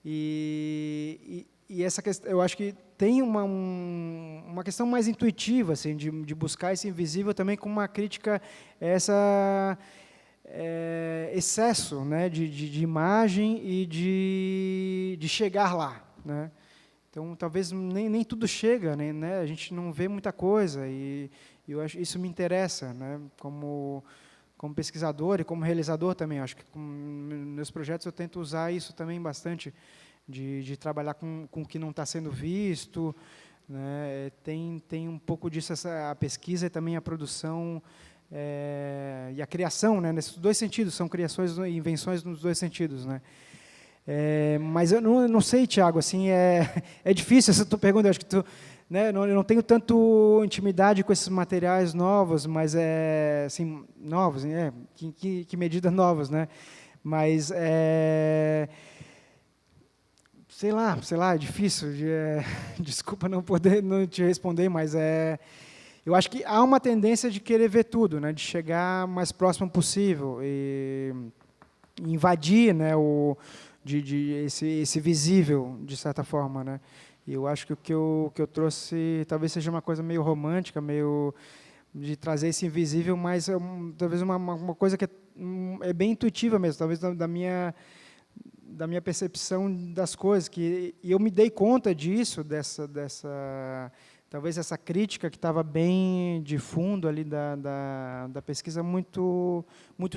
E essa questão, eu acho que tem uma questão mais intuitiva, assim, de buscar esse invisível também com uma crítica a essa excesso, né, de imagem e de chegar lá, né? Então, talvez nem tudo chega, né? A gente não vê muita coisa e eu acho isso me interessa, né? Como pesquisador e como realizador também, acho que com meus projetos eu tento usar isso também bastante, de trabalhar com o que não está sendo visto, né? Tem um pouco disso, a pesquisa e também a produção e a criação, né? Nesses dois sentidos, são criações e invenções nos dois sentidos, né? Mas eu não sei, Tiago, assim, é difícil essa tua pergunta, eu acho que tu, né, eu não tenho tanto intimidade com esses materiais novos, mas assim, novos, que medida novos, né? Mas sei lá, é difícil, desculpa não poder não te responder, mas eu acho que há uma tendência de querer ver tudo, né, de chegar mais próximo possível e invadir, né, esse visível, de certa forma, né? E eu acho que o que eu trouxe talvez seja uma coisa meio romântica, meio de trazer esse invisível, mas talvez uma coisa que é bem intuitiva mesmo, talvez da minha percepção das coisas, e eu me dei conta disso, talvez essa crítica que estava bem de fundo ali da pesquisa muito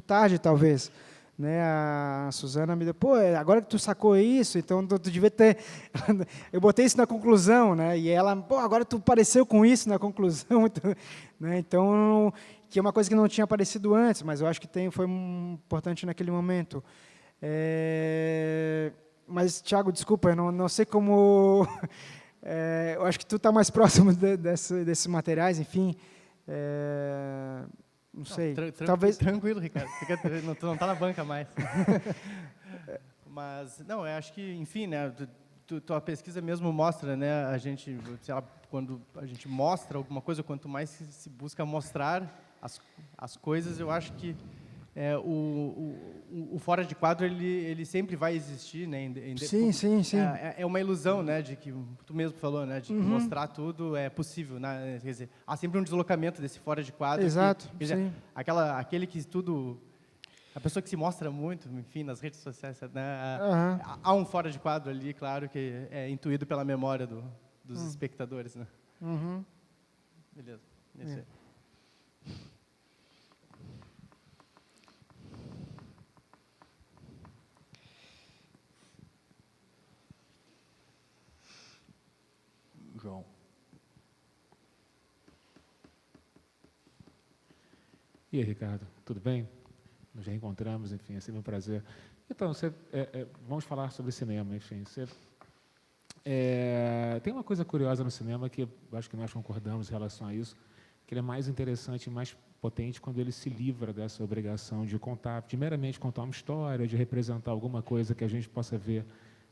tarde, talvez. Né, a Suzana me deu, agora que tu sacou isso, então tu devia ter... Eu botei isso na conclusão, né, e ela, agora tu pareceu com isso na conclusão, né, então, que é uma coisa que não tinha aparecido antes, mas eu acho que foi importante naquele momento. Mas, Tiago, desculpa, eu não sei como... eu acho que tu está mais próximo desses materiais, enfim... Não sei. Talvez... Tranquilo, Ricardo. Tu não está na banca mais. Mas, não, eu acho que, enfim, né, tua pesquisa mesmo mostra, né, a gente, sei lá, quando a gente mostra alguma coisa, quanto mais se busca mostrar as coisas, eu acho que o fora de quadro ele sempre vai existir, né? Sim. É uma ilusão, né? De que tu mesmo falou, né? De que mostrar tudo é possível, né? Quer dizer, há sempre um deslocamento desse fora de quadro. Exato. Quer dizer, aquele que tudo, a pessoa que se mostra muito, enfim, nas redes sociais, né? Há um fora de quadro ali, claro, que é intuído pela memória dos espectadores, né? Beleza. Isso aí. João. E aí, Ricardo, tudo bem? Nos reencontramos, enfim, é sempre um prazer. Então, vamos falar sobre cinema, enfim. Tem uma coisa curiosa no cinema que eu acho que nós concordamos em relação a isso, que ele é mais interessante e mais potente quando ele se livra dessa obrigação de meramente contar uma história, de representar alguma coisa que a gente possa ver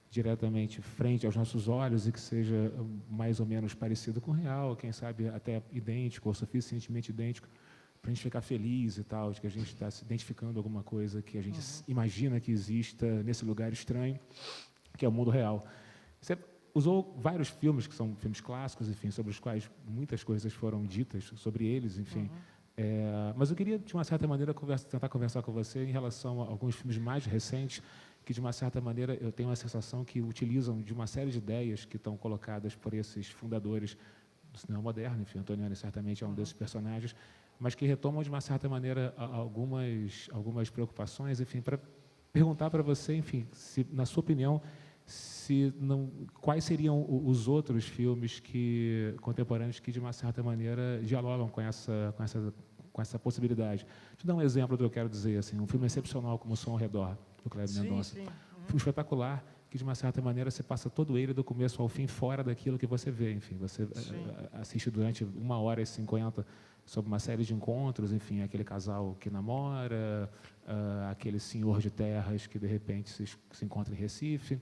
diretamente frente aos nossos olhos e que seja mais ou menos parecido com o real, quem sabe até idêntico ou suficientemente idêntico para a gente ficar feliz e tal, de que a gente está se identificando alguma coisa que a gente imagina que exista nesse lugar estranho, que é o mundo real. Você usou vários filmes, que são filmes clássicos, enfim, sobre os quais muitas coisas foram ditas sobre eles, enfim. Mas eu queria, de uma certa maneira, tentar conversar com você em relação a alguns filmes mais recentes, que, de uma certa maneira, eu tenho a sensação que utilizam de uma série de ideias que estão colocadas por esses fundadores do cinema moderno, enfim, Antonioni certamente é um desses personagens, mas que retomam, de uma certa maneira, algumas preocupações, enfim, para perguntar para você, enfim, se, na sua opinião, quais seriam os outros filmes contemporâneos que, de uma certa maneira, dialogam com essa possibilidade. Deixa eu dar um exemplo do que eu quero dizer, assim, um filme excepcional como O Som ao Redor, do Kleber Mendonça. Um filme espetacular, que, de uma certa maneira, você passa todo ele do começo ao fim fora daquilo que você vê. Enfim, você assiste durante 1h50 sobre uma série de encontros, enfim, aquele casal que namora, aquele senhor de terras que, de repente, se encontra em Recife,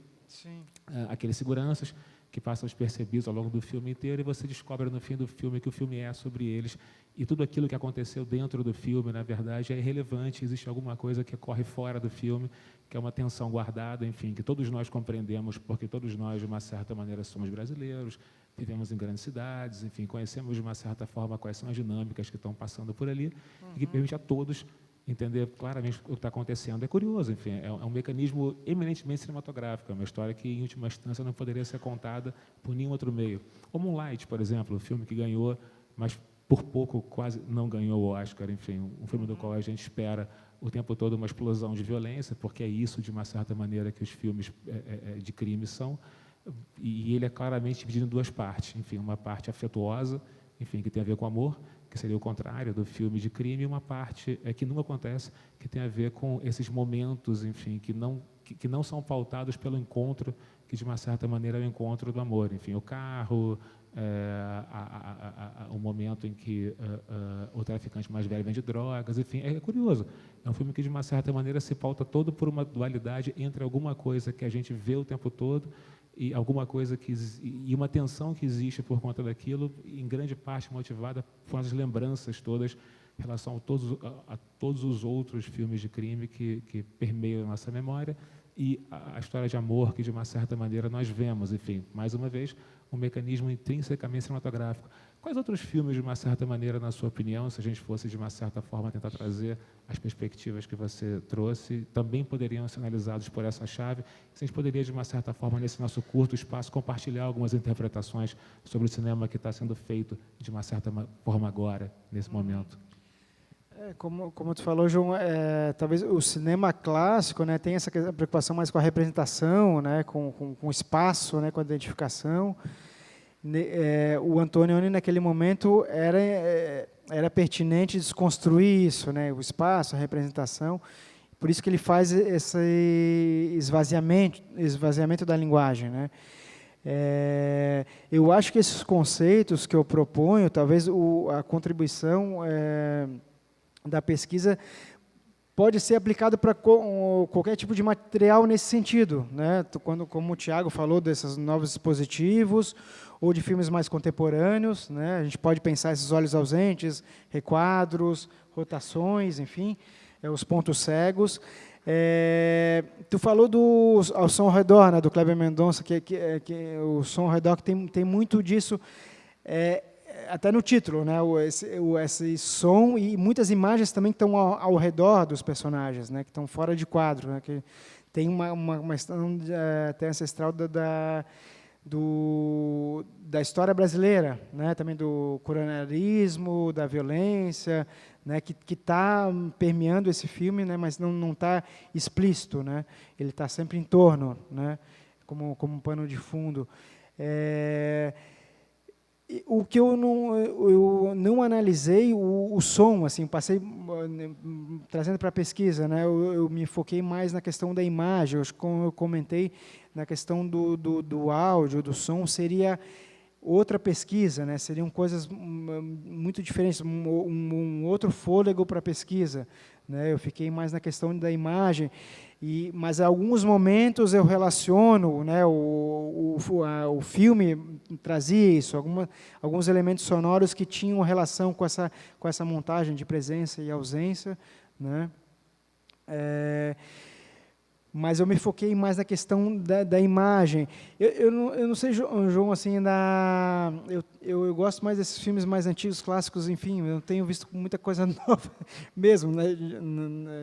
aqueles seguranças que passam despercebidos ao longo do filme inteiro, e você descobre no fim do filme que o filme é sobre eles, e tudo aquilo que aconteceu dentro do filme, na verdade, é irrelevante, existe alguma coisa que ocorre fora do filme, que é uma tensão guardada, enfim, que todos nós compreendemos, porque todos nós, de uma certa maneira, somos brasileiros, vivemos em grandes cidades, enfim, conhecemos, de uma certa forma, quais são as dinâmicas que estão passando por ali, e que permite a todos entender claramente o que está acontecendo. É curioso, enfim, é um mecanismo eminentemente cinematográfico, é uma história que, em última instância, não poderia ser contada por nenhum outro meio. O Moonlight, por exemplo, o filme que ganhou, mas por pouco quase não ganhou o Oscar, enfim, um filme do qual a gente espera o tempo todo uma explosão de violência, porque é isso, de uma certa maneira, que os filmes de crime são, e ele é claramente dividido em duas partes, enfim, uma parte afetuosa, enfim, que tem a ver com amor, que seria o contrário do filme de crime, e uma parte que não acontece, que tem a ver com esses momentos, enfim, que não são pautados pelo encontro, que de uma certa maneira é o encontro do amor. Enfim, o carro, o momento em que o traficante mais velho vende drogas, enfim, é curioso. É um filme que, de uma certa maneira, se pauta todo por uma dualidade entre alguma coisa que a gente vê o tempo todo e alguma coisa e uma tensão que existe por conta daquilo, em grande parte motivada por as lembranças todas em relação a todos os outros filmes de crime que permeiam a nossa memória e a história de amor que, de uma certa maneira, nós vemos. Enfim, mais uma vez, um mecanismo intrinsecamente cinematográfico. Quais outros filmes, de uma certa maneira, na sua opinião, se a gente fosse, de uma certa forma, tentar trazer as perspectivas que você trouxe, também poderiam ser analisados por essa chave? Se a gente poderia, de uma certa forma, nesse nosso curto espaço, compartilhar algumas interpretações sobre o cinema que está sendo feito, de uma certa forma, agora, nesse momento? Como tu falou, João, talvez o cinema clássico, né, tem essa preocupação mais com a representação, né, com o espaço, né, com a identificação. O Antonioni, naquele momento, era pertinente desconstruir isso, né, o espaço, a representação. Por isso que ele faz esse esvaziamento da linguagem, né. Eu acho que esses conceitos que eu proponho, talvez a contribuição da pesquisa pode ser aplicado para qualquer tipo de material nesse sentido, né? Como o Tiago falou, desses novos dispositivos, ou de filmes mais contemporâneos, né? A gente pode pensar esses olhos ausentes, requadros, rotações, enfim, os pontos cegos. Tu falou ao som ao redor, né, do Kleber Mendonça, que o som ao redor que tem muito disso, até no título, né, esse som e muitas imagens também que estão ao redor dos personagens, né, que estão fora de quadro, né, que tem uma questão até ancestral da história brasileira, né, também do coronelismo, da violência, né, que está permeando esse filme, né, mas não está explícito, né, ele está sempre em torno, né, como um pano de fundo. O que eu não analisei o som, assim, passei trazendo para a pesquisa, né, eu me foquei mais na questão da imagem, como eu comentei, na questão do áudio, do som, seria outra pesquisa, né, seriam coisas muito diferentes, um outro fôlego para a pesquisa, né, eu fiquei mais na questão da imagem, mas em alguns momentos eu relaciono, né, o filme trazia isso, alguns elementos sonoros que tinham relação com essa montagem de presença e ausência, né, mas eu me foquei mais na questão da imagem. Eu não sei, João, assim, eu gosto mais desses filmes mais antigos, clássicos, enfim, eu não tenho visto muita coisa nova mesmo, né,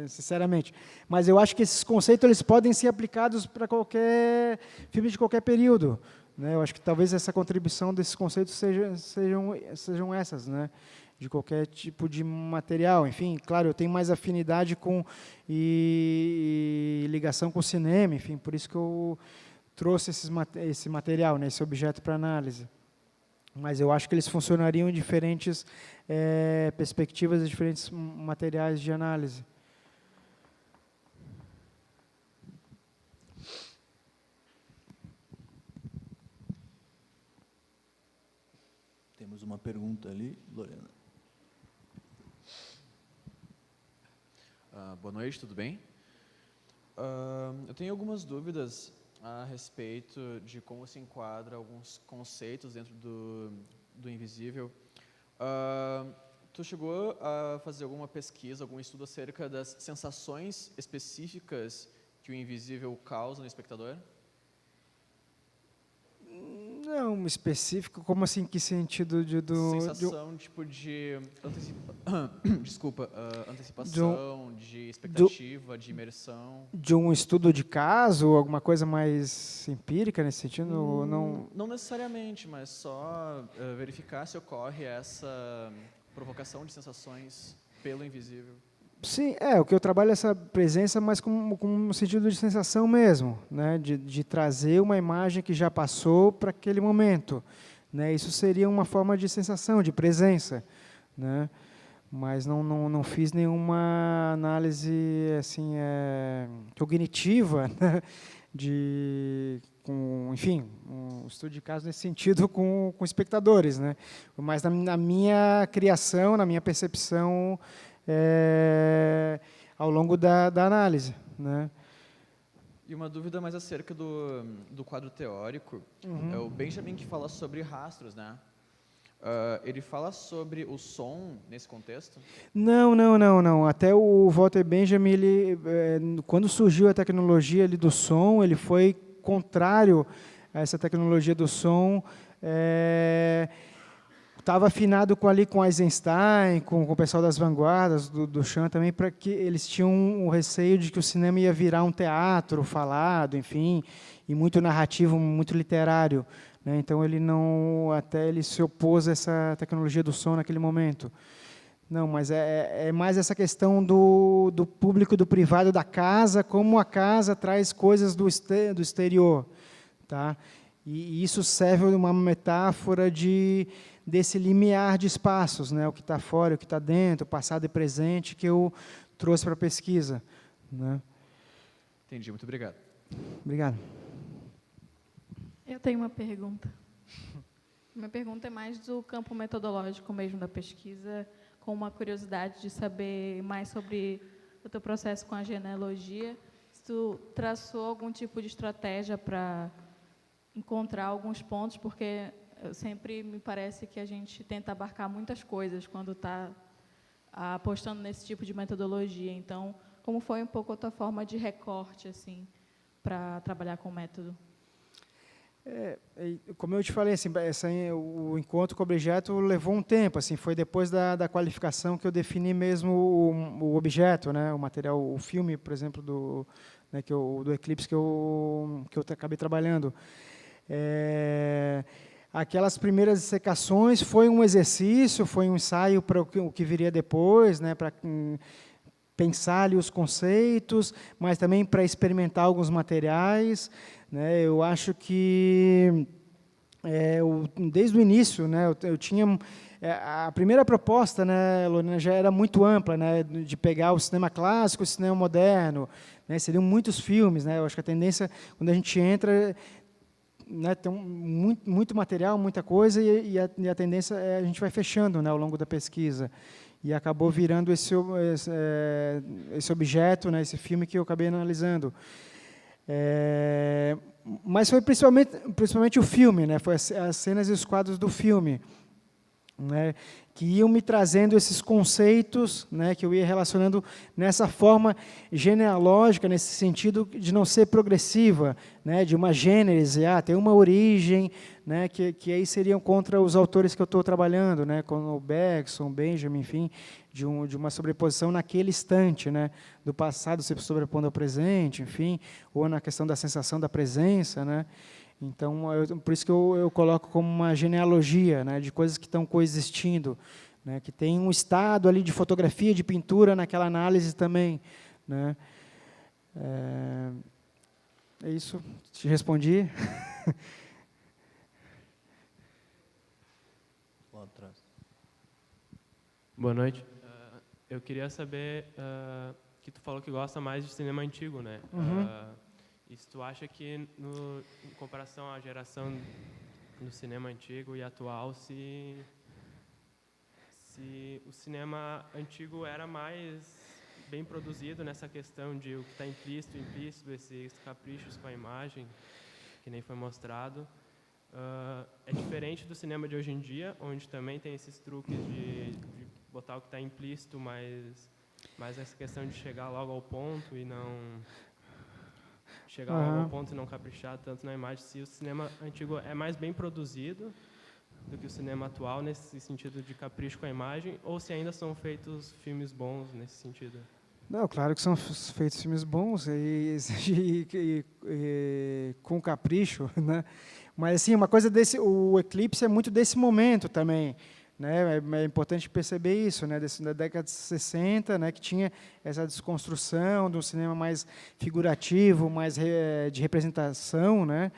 sinceramente. Mas eu acho que esses conceitos eles podem ser aplicados para qualquer filme de qualquer período, né? Eu acho que talvez essa contribuição desses conceitos sejam essas, né? De qualquer tipo de material. Enfim, claro, eu tenho mais afinidade com e ligação com o cinema, enfim, por isso que eu trouxe esse material, né, esse objeto para análise. Mas eu acho que eles funcionariam em diferentes perspectivas e diferentes materiais de análise. Temos uma pergunta ali, Lorena. Boa noite, tudo bem? Eu tenho algumas dúvidas a respeito de como se enquadra alguns conceitos dentro do invisível. Tu chegou a fazer alguma pesquisa, algum estudo acerca das sensações específicas que o invisível causa no espectador? Não, específico, como assim, que sentido sensação, tipo, de antecipação, de expectativa, de imersão. De um estudo de caso, alguma coisa mais empírica nesse sentido? Não necessariamente, mas só verificar se ocorre essa provocação de sensações pelo invisível. Sim, o que eu trabalho é essa presença, mas com um sentido de sensação mesmo, né? De trazer uma imagem que já passou para aquele momento, né? Isso seria uma forma de sensação, de presença, né? mas não fiz nenhuma análise assim cognitiva, né, enfim, um estudo de caso nesse sentido com espectadores, né? Mas na minha criação, na minha percepção, ao longo da análise, né? E uma dúvida mais acerca do quadro teórico. É o Benjamin que fala sobre rastros, né? Ele fala sobre o som nesse contexto? Não. Até o Walter Benjamin, ele, quando surgiu a tecnologia ali do som, ele foi contrário a essa tecnologia do som. Estava afinado com Eisenstein, com o pessoal das vanguardas, do Chan também, para que eles tinham o receio de que o cinema ia virar um teatro falado, enfim, e muito narrativo, muito literário, né? Então ele ele se opôs a essa tecnologia do som naquele momento. Não, mas é mais essa questão do público e do privado da casa, como a casa traz coisas do exterior, tá? E isso serve de uma metáfora desse limiar de espaços, né? O que está fora, o que está dentro, passado e presente, que eu trouxe para a pesquisa, né? Entendi, muito obrigado. Obrigado. Eu tenho uma pergunta. Minha pergunta é mais do campo metodológico mesmo da pesquisa, com uma curiosidade de saber mais sobre o teu processo com a genealogia. Se tu traçou algum tipo de estratégia para encontrar alguns pontos, porque sempre me parece que a gente tenta abarcar muitas coisas quando está apostando nesse tipo de metodologia. Então, como foi um pouco a tua forma de recorte, assim, para trabalhar com o método? Como eu te falei, assim, o encontro com o objeto levou um tempo. Assim, foi depois da qualificação que eu defini mesmo o objeto, né, o material, o filme, por exemplo, do Eclipse que eu acabei trabalhando. Aquelas primeiras dissecações foi um exercício, foi um ensaio para o que viria depois, né, para pensar ali os conceitos, mas também para experimentar alguns materiais, né. Eu acho que desde o início, né, eu tinha a primeira proposta, né, Lorena, já era muito ampla, né, de pegar o cinema clássico, o cinema moderno, né, seriam muitos filmes, né. Eu acho que a tendência quando a gente entra, né, tem muito material, muita coisa, e a tendência a gente vai fechando, né, ao longo da pesquisa. E acabou virando esse objeto, né, esse filme que eu acabei analisando. Mas foi principalmente o filme, né, foi as cenas e os quadros do filme, né, que iam me trazendo esses conceitos, né, que eu ia relacionando nessa forma genealógica, nesse sentido de não ser progressiva, né, de uma gênese, tem uma origem, né, que aí seriam contra os autores que eu estou trabalhando, né, como o Bergson, Benjamin, enfim, de uma sobreposição naquele instante, né, do passado se sobrepondo ao presente, enfim, ou na questão da sensação da presença, né. Então, por isso que eu coloco como uma genealogia, né, de coisas que estão coexistindo, né, que tem um estado ali de fotografia, de pintura naquela análise também, né. É isso, te respondi. Lá atrás. Boa noite. Eu queria saber que tu falou que gosta mais de cinema antigo, né? E se tu acha que, em comparação à geração do cinema antigo e atual, se o cinema antigo era mais bem produzido nessa questão de o que está implícito, esses caprichos com a imagem, que nem foi mostrado. É diferente do cinema de hoje em dia, onde também tem esses truques de botar o que está implícito, mas essa questão de chegar logo ao ponto e não... logo ao ponto e não caprichar tanto na imagem, se o cinema antigo é mais bem produzido do que o cinema atual, nesse sentido de capricho com a imagem, ou se ainda são feitos filmes bons nesse sentido? Não, claro que são feitos filmes bons e com capricho, né? Mas assim, uma coisa o Eclipse é muito desse momento também, né? É importante perceber isso, né? Da década de 60, né? Que tinha essa desconstrução de um cinema mais figurativo, mais de representação, né?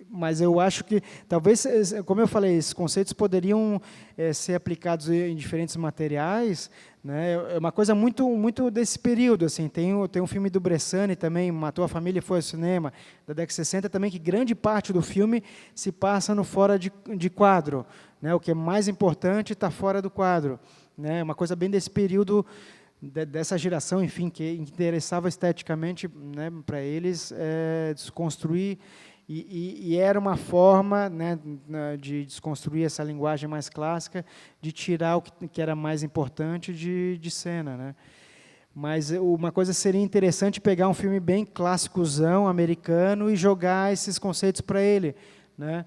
mas eu acho que, talvez, como eu falei, esses conceitos poderiam ser aplicados em diferentes materiais, né? É uma coisa muito desse período. Assim. Tem um filme do Bressani também, Matou a Família e Foi ao Cinema, da década de 60, também, que grande parte do filme se passa no fora de quadro. Né? O que é mais importante está fora do quadro. Né? Uma coisa bem desse período, dessa geração, enfim, que interessava esteticamente, né, para eles desconstruir. E era uma forma, né, de desconstruir essa linguagem mais clássica, de tirar o que era mais importante de cena. Né? Mas uma coisa seria interessante pegar um filme bem clássicozão, americano, e jogar esses conceitos para ele. Né?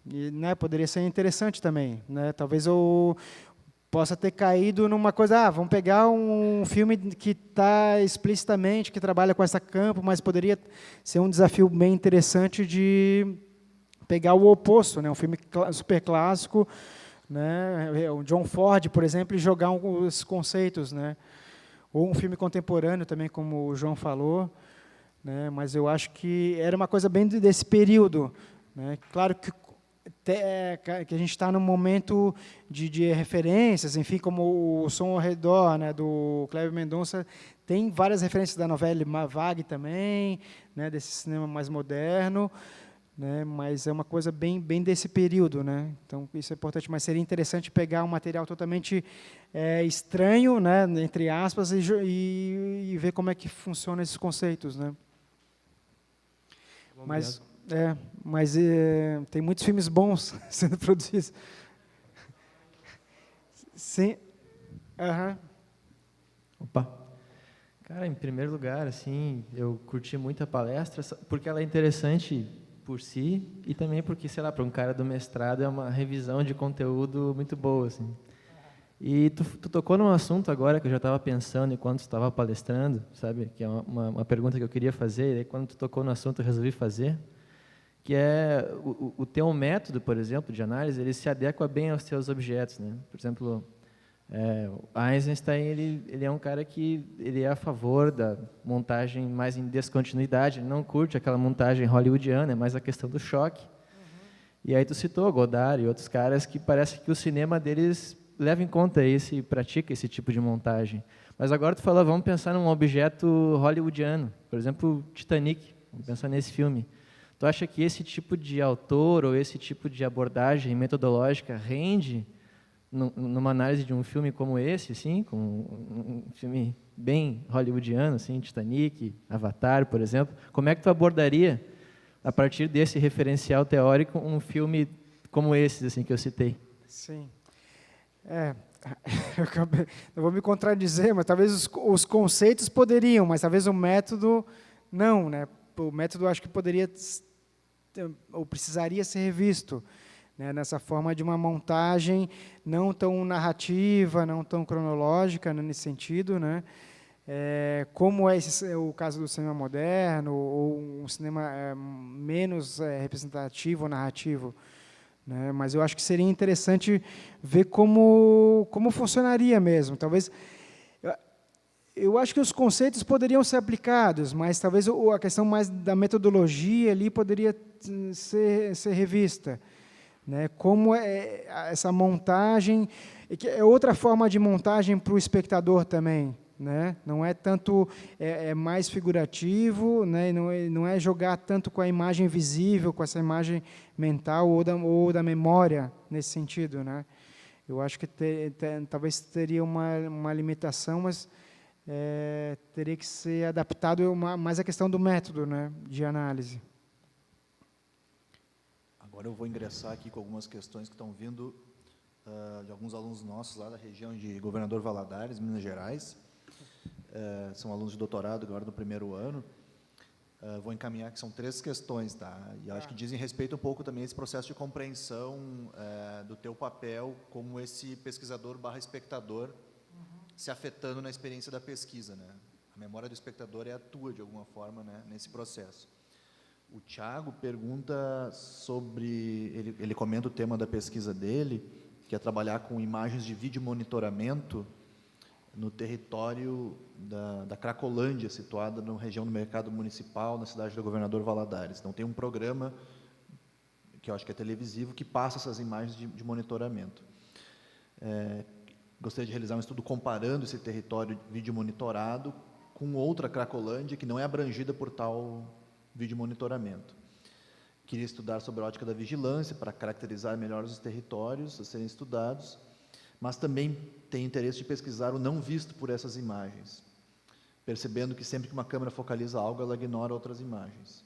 E, né, poderia ser interessante também. Né? Talvez eu possa ter caído numa coisa, vamos pegar um filme que está explicitamente, que trabalha com esse campo, mas poderia ser um desafio bem interessante de pegar o oposto, né? Um filme super clássico, né? O John Ford, por exemplo, e jogar os conceitos. Né? Ou um filme contemporâneo também, como o João falou. Né? Mas eu acho que era uma coisa bem desse período. Né? Claro que a gente está num momento de referências, enfim, como o Som ao Redor, né, do Kleber Mendonça, tem várias referências da novela Vague também, né, desse cinema mais moderno, né, mas é uma coisa bem desse período. Né, então, isso é importante, mas seria interessante pegar um material totalmente estranho, né, entre aspas, e ver como é que funcionam esses conceitos. Né. Mas tem muitos filmes bons sendo produzidos. Sim. Uhum. Opa. Cara, em primeiro lugar, assim, eu curti muito a palestra, porque ela é interessante por si e também porque, sei lá, para um cara do mestrado é uma revisão de conteúdo muito boa, assim. E tu tocou num assunto agora que eu já estava pensando enquanto estava palestrando, sabe? Que é uma pergunta que eu queria fazer, e aí, quando tu tocou no assunto eu resolvi fazer, que é o teu método, por exemplo, de análise, ele se adequa bem aos teus objetos, né? Por exemplo, Eisenstein, ele é um cara que ele é a favor da montagem mais em descontinuidade, ele não curte aquela montagem hollywoodiana, é mais a questão do choque. E aí tu citou Godard e outros caras que parece que o cinema deles leva em conta isso e pratica esse tipo de montagem. Mas agora tu falou, vamos pensar num objeto hollywoodiano, por exemplo, Titanic, vamos pensar nesse filme. Tu acha que esse tipo de autor ou esse tipo de abordagem metodológica rende numa análise de um filme como esse, assim, com um filme bem hollywoodiano, assim, Titanic, Avatar, por exemplo? Como é que tu abordaria, a partir desse referencial teórico, um filme como esse, assim, que eu citei? Sim. Não vou me contradizer, mas talvez os conceitos poderiam, mas talvez o método não, né? O método acho que poderia ou precisaria ser revisto, né, nessa forma de uma montagem não tão narrativa, não tão cronológica, né, nesse sentido, né, como é o caso do cinema moderno ou um cinema menos representativo ou narrativo. Né, mas eu acho que seria interessante ver como funcionaria mesmo. Talvez eu acho que os conceitos poderiam ser aplicados, mas talvez a questão mais da metodologia ali poderia ser revista. Né? Como essa montagem, que é outra forma de montagem para o espectador também. Né? Não é tanto, é mais figurativo, né? Não é jogar tanto com a imagem visível, com essa imagem mental ou da memória, nesse sentido. Né? Eu acho que talvez teria uma limitação, mas teria que ser adaptado mais a questão do método, né, de análise. Agora eu vou ingressar aqui com algumas questões que estão vindo de alguns alunos nossos lá da região de Governador Valadares, Minas Gerais. São alunos de doutorado agora no primeiro ano. Vou encaminhar que são 3 questões, tá? E acho que dizem respeito um pouco também a esse processo de compreensão do teu papel como esse pesquisador/espectador se afetando na experiência da pesquisa, né? A memória do espectador é a tua, de alguma forma, né, nesse processo. O Thiago pergunta sobre... Ele comenta o tema da pesquisa dele, que é trabalhar com imagens de vídeo monitoramento no território da Cracolândia, situada na região do mercado municipal, na cidade do Governador Valadares. Então, tem um programa que eu acho que é televisivo, que passa essas imagens de monitoramento. Gostaria de realizar um estudo comparando esse território vídeo monitorado com outra Cracolândia que não é abrangida por tal vídeo monitoramento. Queria estudar sobre a ótica da vigilância para caracterizar melhor os territórios a serem estudados, mas também tem interesse de pesquisar o não visto por essas imagens, percebendo que sempre que uma câmera focaliza algo, ela ignora outras imagens.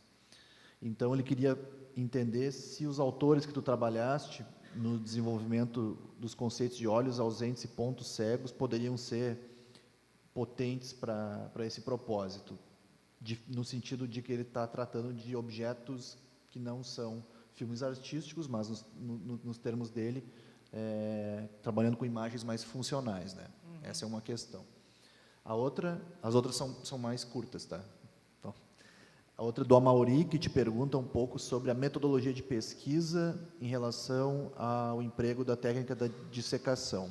Então, ele queria entender se os autores que tu trabalhaste no desenvolvimento dos conceitos de olhos ausentes e pontos cegos poderiam ser potentes para esse propósito, no sentido de que ele está tratando de objetos que não são filmes artísticos, mas nos termos dele, trabalhando com imagens mais funcionais, né? Essa é uma questão. As outras são mais curtas, tá? Então, a outra é do Amauri, que te pergunta um pouco sobre a metodologia de pesquisa em relação ao emprego da técnica da dissecação.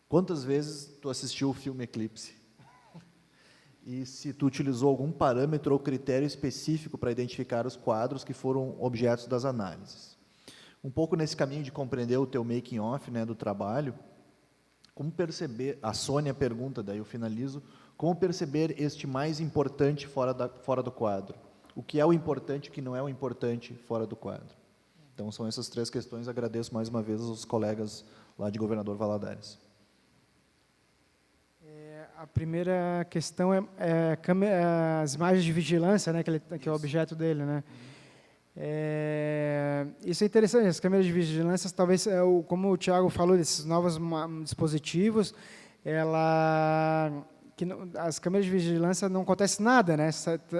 Quantas vezes tu assistiu o filme Eclipse? E se tu utilizou algum parâmetro ou critério específico para identificar os quadros que foram objetos das análises. Um pouco nesse caminho de compreender o teu making off, né, do trabalho, como perceber, a Sônia pergunta, daí eu finalizo, como perceber este mais importante fora do quadro? O que é o importante e o que não é o importante fora do quadro? Então, são essas 3 questões. Agradeço mais uma vez aos colegas lá de Governador Valadares. A primeira questão as imagens de vigilância, né, que é o objeto dele, né? Isso é interessante. As câmeras de vigilância, talvez, como o Thiago falou, desses novos dispositivos, as câmeras de vigilância não acontece nada, né?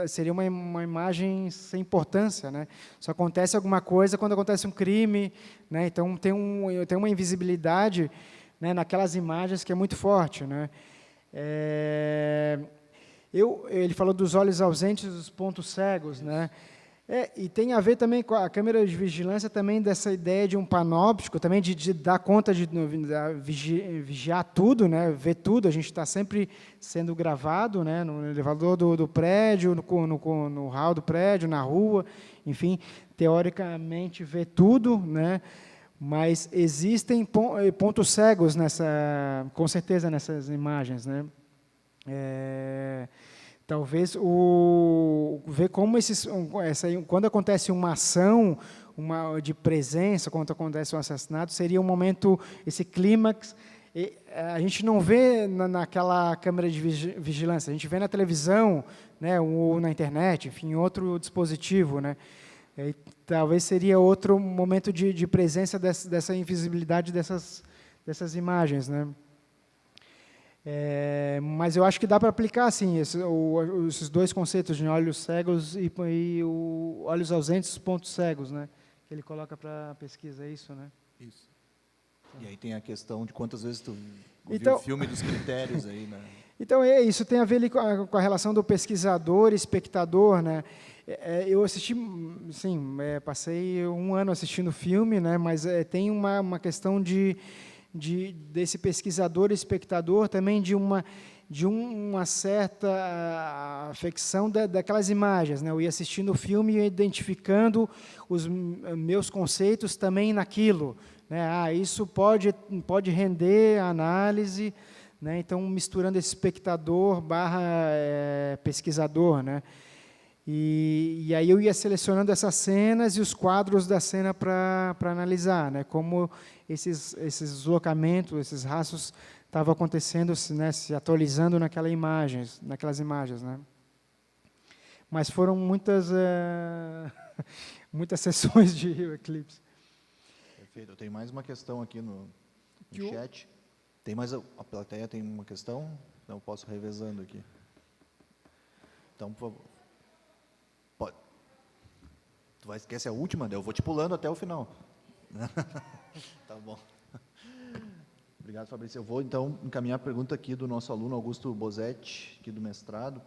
Seria uma imagem sem importância, né? Só acontece alguma coisa quando acontece um crime, né? Então tem uma invisibilidade, né, naquelas imagens que é muito forte, né? Ele falou dos olhos ausentes, dos pontos cegos, né? E tem a ver também com a câmera de vigilância, também dessa ideia de um panóptico, também de dar conta de vigiar tudo, né? Ver tudo. A gente está sempre sendo gravado, né? No elevador do prédio, no hall do prédio, na rua, enfim, teoricamente ver tudo, né? Mas existem pontos cegos com certeza nessas imagens, né? Talvez ver como quando acontece uma ação de presença, quando acontece um assassinato, seria um momento, esse clímax. A gente não vê naquela câmera de vigilância, a gente vê na televisão, né, ou na internet, enfim, em outro dispositivo, né? Talvez seria outro momento de presença dessa invisibilidade dessas imagens, né? Mas eu acho que dá para aplicar assim, esses 2 conceitos de olhos cegos e olhos ausentes, pontos cegos, né? Que ele coloca para a pesquisa, é isso, né? Isso. E aí tem a questão de quantas vezes tu viu o filme dos critérios aí, né? Então, isso tem a ver ali com a relação do pesquisador e espectador, né? Eu assisti, sim, passei 1 ano assistindo o filme, né? Mas tem uma questão desse pesquisador e espectador também de uma certa afecção daquelas imagens, né? Eu ia assistindo o filme e identificando os meus conceitos também naquilo, né? Isso pode render a análise, né? Então, misturando esse espectador / pesquisador, né? E aí eu ia selecionando essas cenas e os quadros da cena para analisar, né? Como esses deslocamentos, esses rastros estavam acontecendo, né? Se atualizando naquelas imagens, né? Mas foram muitas sessões de Eclipse. Perfeito. Eu tenho mais uma questão aqui no chat. Tem mais a plateia tem uma questão? Não, posso revezando aqui. Então, por favor. Pode. Tu quer ser a última? Eu vou te pulando até o final. Tá bom. Obrigado, Fabrício. Eu vou, então, encaminhar a pergunta aqui do nosso aluno Augusto Bozetti, aqui do mestrado.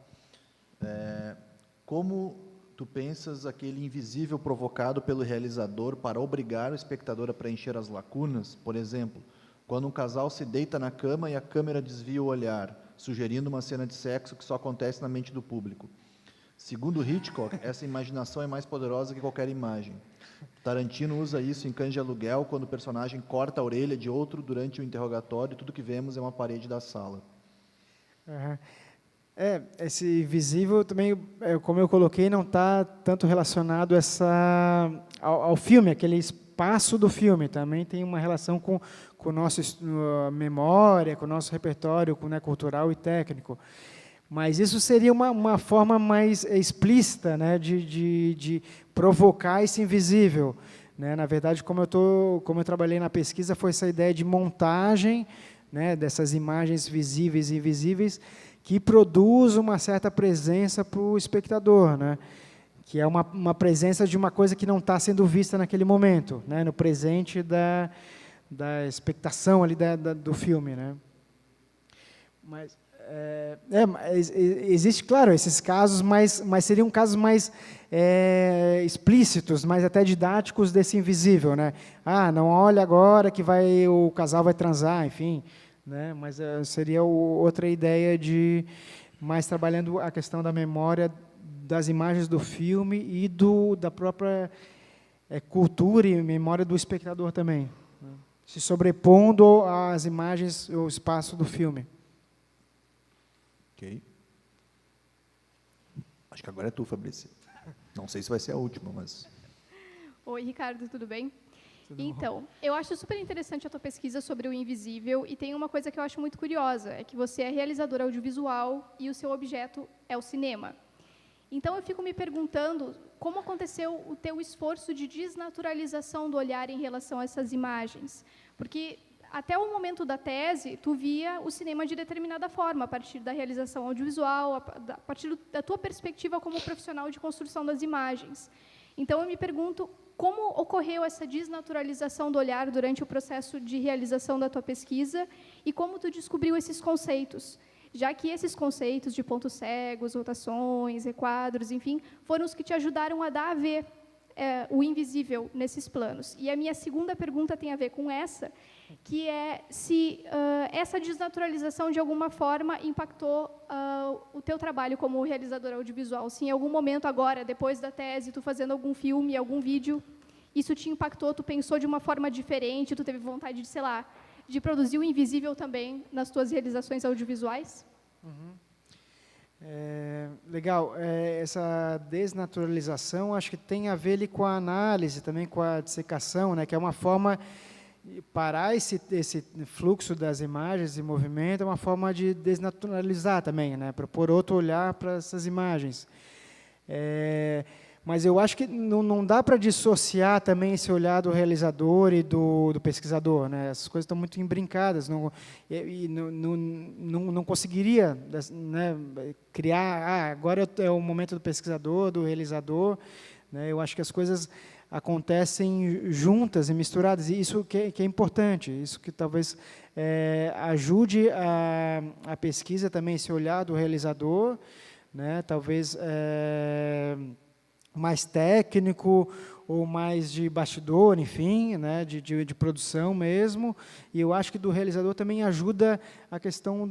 Como tu pensas aquele invisível provocado pelo realizador para obrigar o espectador a preencher as lacunas? Por exemplo, quando um casal se deita na cama e a câmera desvia o olhar, sugerindo uma cena de sexo que só acontece na mente do público. Segundo Hitchcock, essa imaginação é mais poderosa que qualquer imagem. Tarantino usa isso em Cães de Aluguel, quando o personagem corta a orelha de outro durante o interrogatório, tudo que vemos é uma parede da sala. Aham. Esse visível também, como eu coloquei, não está tanto relacionado ao filme, aquele espaço do filme. Também tem uma relação com a nossa memória, com o nosso repertório, né, cultural e técnico. Mas isso seria uma forma mais explícita, né, de provocar esse invisível. Né? Na verdade, como eu trabalhei na pesquisa, foi essa ideia de montagem, né, dessas imagens visíveis e invisíveis, que produz uma certa presença para o espectador, né? Que é uma presença de uma coisa que não está sendo vista naquele momento, né? No presente da expectação ali do filme, né? Mas existe, claro, esses casos, mas seriam casos mais explícitos, mais até didáticos desse invisível, né? Não olha agora que o casal vai transar, enfim. Né? Mas seria outra ideia de mais trabalhando a questão da memória das imagens do filme e da própria cultura e memória do espectador também, né? Se sobrepondo às imagens, o espaço do filme. Ok. Acho que agora é tu, Fabrícia. Não sei se vai ser a última, mas... Oi, Ricardo, tudo bem? Então, eu acho super interessante a tua pesquisa sobre o invisível e tem uma coisa que eu acho muito curiosa, é que você é realizador audiovisual e o seu objeto é o cinema. Então, eu fico me perguntando como aconteceu o teu esforço de desnaturalização do olhar em relação a essas imagens. Porque, até o momento da tese, tu via o cinema de determinada forma, a partir da realização audiovisual, a partir da tua perspectiva como profissional de construção das imagens. Então, eu me pergunto como ocorreu essa desnaturalização do olhar durante o processo de realização da tua pesquisa e como tu descobriu esses conceitos, já que esses conceitos de pontos cegos, rotações, requadros, enfim, foram os que te ajudaram a dar a ver o invisível nesses planos. E a minha segunda pergunta tem a ver com essa, que é se essa desnaturalização, de alguma forma, impactou o teu trabalho como realizador audiovisual. Se em algum momento agora, depois da tese, tu fazendo algum filme, algum vídeo, isso te impactou, tu pensou de uma forma diferente, tu teve vontade de, sei lá, de produzir o invisível também nas tuas realizações audiovisuais? Legal. Essa desnaturalização, acho que tem a ver ali com a análise, também com a dissecação, né, que é uma forma de parar esse fluxo das imagens e movimento, é uma forma de desnaturalizar também, né, para pôr outro olhar para essas imagens. Mas eu acho que não dá para dissociar também esse olhar do realizador e do pesquisador, né? Essas coisas estão muito embrincadas, não conseguiria, né, criar, agora é o momento do pesquisador, do realizador, né? Eu acho que as coisas acontecem juntas e misturadas, e isso que é importante, isso que talvez ajude a pesquisa também, esse olhar do realizador, né? Talvez mais técnico ou mais de bastidor, enfim, né, de produção mesmo. E eu acho que do realizador também ajuda a questão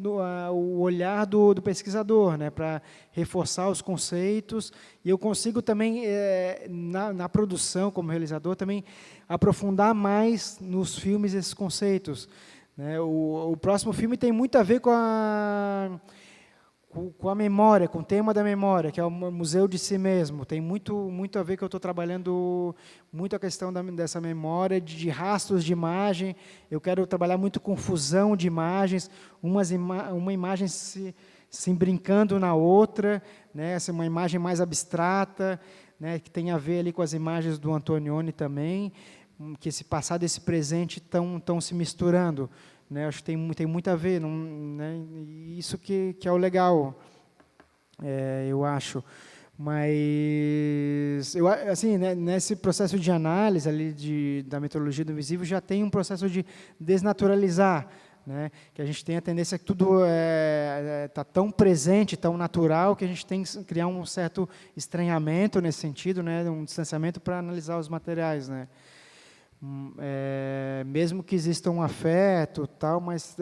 o olhar do pesquisador, né, para reforçar os conceitos. E eu consigo também, na produção, como realizador, também aprofundar mais nos filmes esses conceitos, né. O próximo filme tem muito a ver com a memória, com o tema da memória, que é o Museu de Si Mesmo. Tem muito a ver que eu estou trabalhando muito a questão dessa memória, de rastros de imagem. Eu quero trabalhar muito com fusão de imagens, uma imagem se brincando na outra, né? Essa é uma imagem mais abstrata, né? Que tem a ver ali com as imagens do Antonioni também, que esse passado e esse presente estão se misturando. Né, acho que tem muito a ver, né, isso que é o legal, eu acho. Mas, assim, né, nesse processo de análise ali da metodologia do invisível, já tem um processo de desnaturalizar, né, que a gente tem a tendência que tudo está tão presente, tão natural, que a gente tem que criar um certo estranhamento nesse sentido, né, um distanciamento para analisar os materiais, né. mesmo que exista um afeto, tal, mas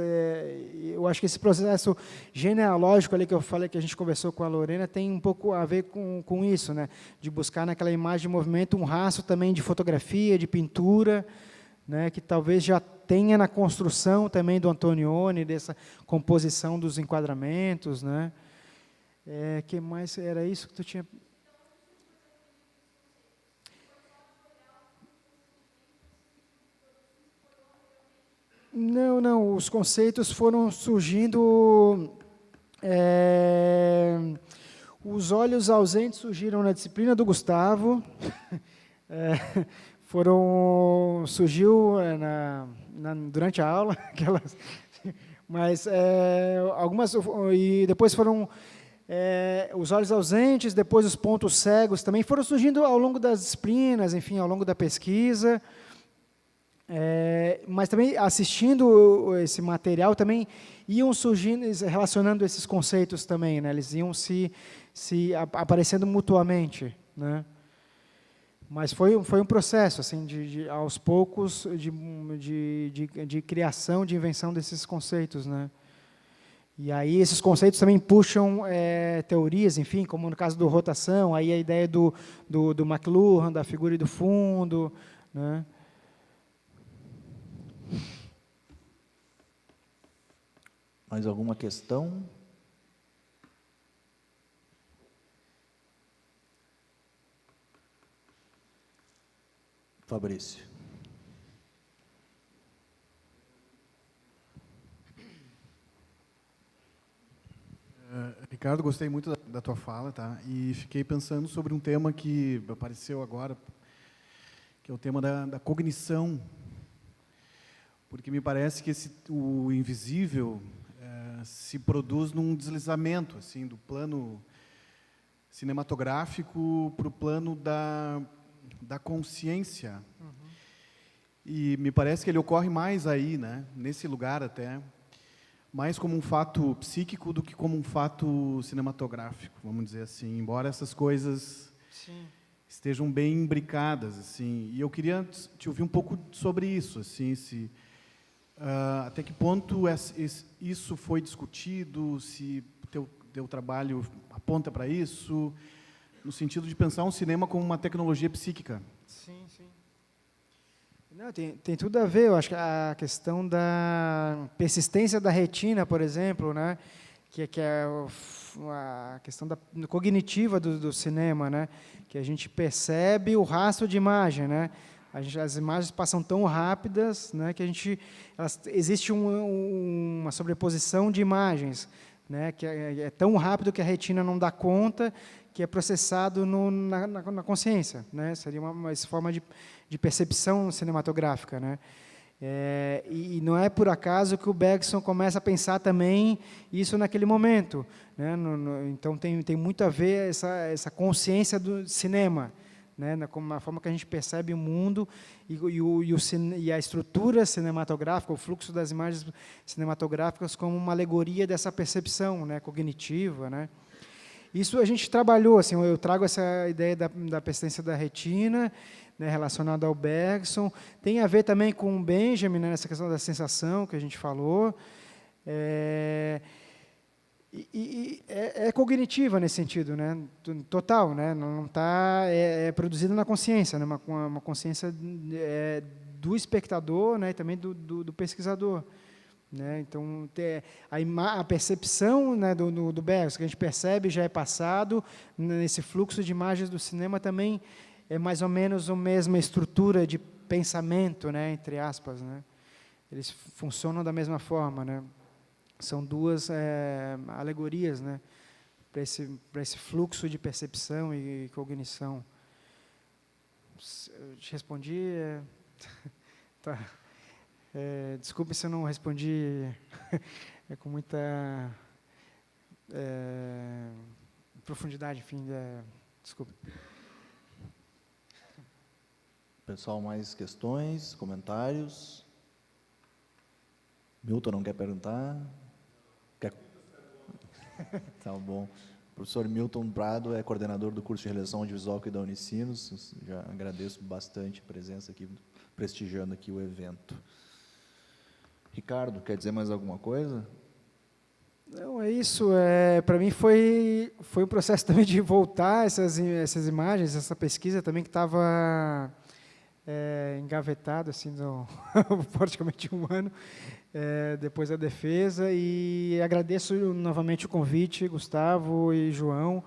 eu acho que esse processo genealógico ali que eu falei, que a gente conversou com a Lorena, tem um pouco a ver com isso, né? De buscar naquela imagem de movimento um rastro também de fotografia, de pintura, né? Que talvez já tenha na construção também do Antonioni, dessa composição dos enquadramentos, né? Que mais era isso que tu tinha? Não, os conceitos foram surgindo. Os olhos ausentes surgiram na disciplina do Gustavo. Surgiu durante a aula, mas algumas, e depois foram os olhos ausentes, depois os pontos cegos também foram surgindo ao longo das disciplinas, enfim, ao longo da pesquisa. Mas também assistindo esse material também iam surgindo, relacionando esses conceitos também, né? Eles iam se aparecendo mutuamente, né? Mas foi um processo assim aos poucos de criação, de invenção desses conceitos, né? E aí esses conceitos também puxam teorias, enfim, como no caso do rotação, aí a ideia do McLuhan, da figura e do fundo, né? Mais alguma questão? Fabrício. Ricardo, gostei muito da tua fala, tá? E fiquei pensando sobre um tema que apareceu agora, que é o tema da cognição, porque me parece que o invisível se produz num deslizamento assim do plano cinematográfico para o plano da consciência. E me parece que ele ocorre mais aí, né? Nesse lugar até, mais como um fato psíquico do que como um fato cinematográfico, vamos dizer assim, embora essas coisas estejam bem imbricadas, assim. E eu queria te ouvir um pouco sobre isso, assim, até que ponto isso foi discutido, se teu trabalho aponta para isso, no sentido de pensar um cinema como uma tecnologia psíquica. Sim. Não, tem tudo a ver, eu acho que a questão da persistência da retina, por exemplo, né, que é a questão cognitiva do cinema, né, que a gente percebe o rastro de imagem, né, as imagens passam tão rápidas, né, que existe uma sobreposição de imagens, né, que é tão rápido que a retina não dá conta, que é processado na consciência, né, seria uma forma de percepção cinematográfica, né. E não é por acaso que o Bergson começa a pensar também isso naquele momento, né. Então tem muito a ver essa consciência do cinema, né, como a forma que a gente percebe o mundo e a estrutura cinematográfica, o fluxo das imagens cinematográficas como uma alegoria dessa percepção, né, cognitiva, né. Isso a gente trabalhou, assim, eu trago essa ideia da persistência da retina, né, relacionada ao Bergson, tem a ver também com o Benjamin, né, nessa questão da sensação que a gente falou, é cognitiva nesse sentido, né, total, né, não tá, produzida na consciência, né, uma consciência do espectador, né, e também do pesquisador, né. Então a percepção, né, do Bergson que a gente percebe já é passado nesse fluxo de imagens do cinema também é mais ou menos a mesma estrutura de pensamento, né, entre aspas, né. Eles funcionam da mesma forma, né. São duas alegorias, né, para esse fluxo de percepção e cognição. Eu te respondi? Tá. Desculpe se eu não respondi com muita profundidade, enfim. Desculpe. Pessoal, mais questões, comentários? Milton não quer perguntar? Tá bom. O professor Milton Prado é coordenador do curso de Realização Audiovisual aqui da Unicinos. Já agradeço bastante a presença aqui prestigiando aqui o evento. Ricardo, quer dizer mais alguma coisa? Não, é isso. Para mim foi um processo também de voltar essas imagens, essa pesquisa também que estava engavetado assim, praticamente um ano depois da defesa. E agradeço novamente o convite, Gustavo e João,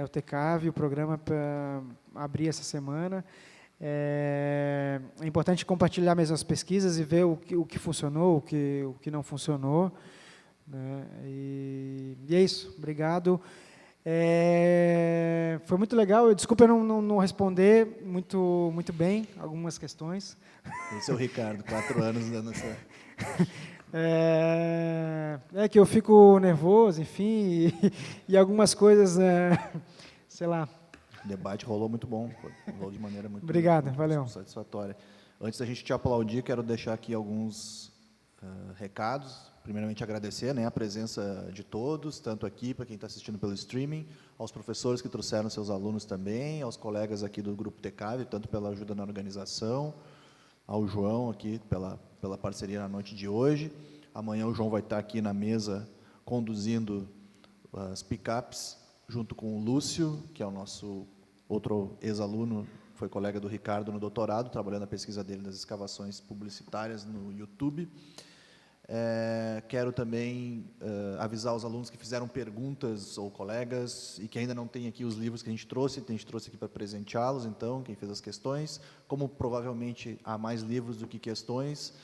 o TECAV, o programa para abrir essa semana. É importante compartilhar mesmo as pesquisas e ver o que funcionou, o que não funcionou. Né? E é isso, obrigado. Foi muito legal, desculpa eu não responder muito bem algumas questões. Esse é o Ricardo, 4 anos dando essa... que eu fico nervoso, enfim, e algumas coisas, sei lá. O debate rolou muito bom, rolou de maneira muito Obrigado, valeu. Satisfatória. Antes da gente te aplaudir, quero deixar aqui alguns recados. Primeiramente, agradecer, né, a presença de todos, tanto aqui, para quem está assistindo pelo streaming, aos professores que trouxeram seus alunos também, aos colegas aqui do Grupo TECAV, tanto pela ajuda na organização, ao João aqui pela parceria na noite de hoje. Amanhã o João vai estar aqui na mesa conduzindo as pick-ups, junto com o Lúcio, que é o nosso outro ex-aluno, foi colega do Ricardo no doutorado, trabalhando na pesquisa dele das escavações publicitárias no YouTube. Quero também avisar os alunos que fizeram perguntas, ou colegas, e que ainda não têm aqui os livros que a gente trouxe aqui para presenteá-los, então, quem fez as questões. Como provavelmente há mais livros do que questões,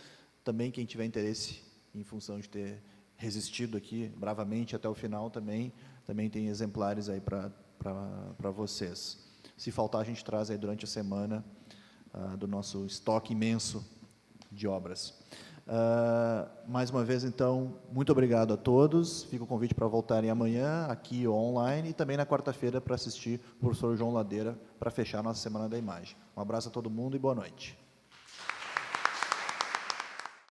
também quem tiver interesse, em função de ter resistido aqui bravamente até o final, também tem exemplares aí para vocês. Se faltar, a gente traz aí durante a semana do nosso estoque imenso de obras. Mais uma vez, então, muito obrigado a todos. Fica o convite para voltarem amanhã, aqui ou online, e também na quarta-feira para assistir o professor João Ladeira, para fechar a nossa Semana da Imagem. Um abraço a todo mundo e boa noite.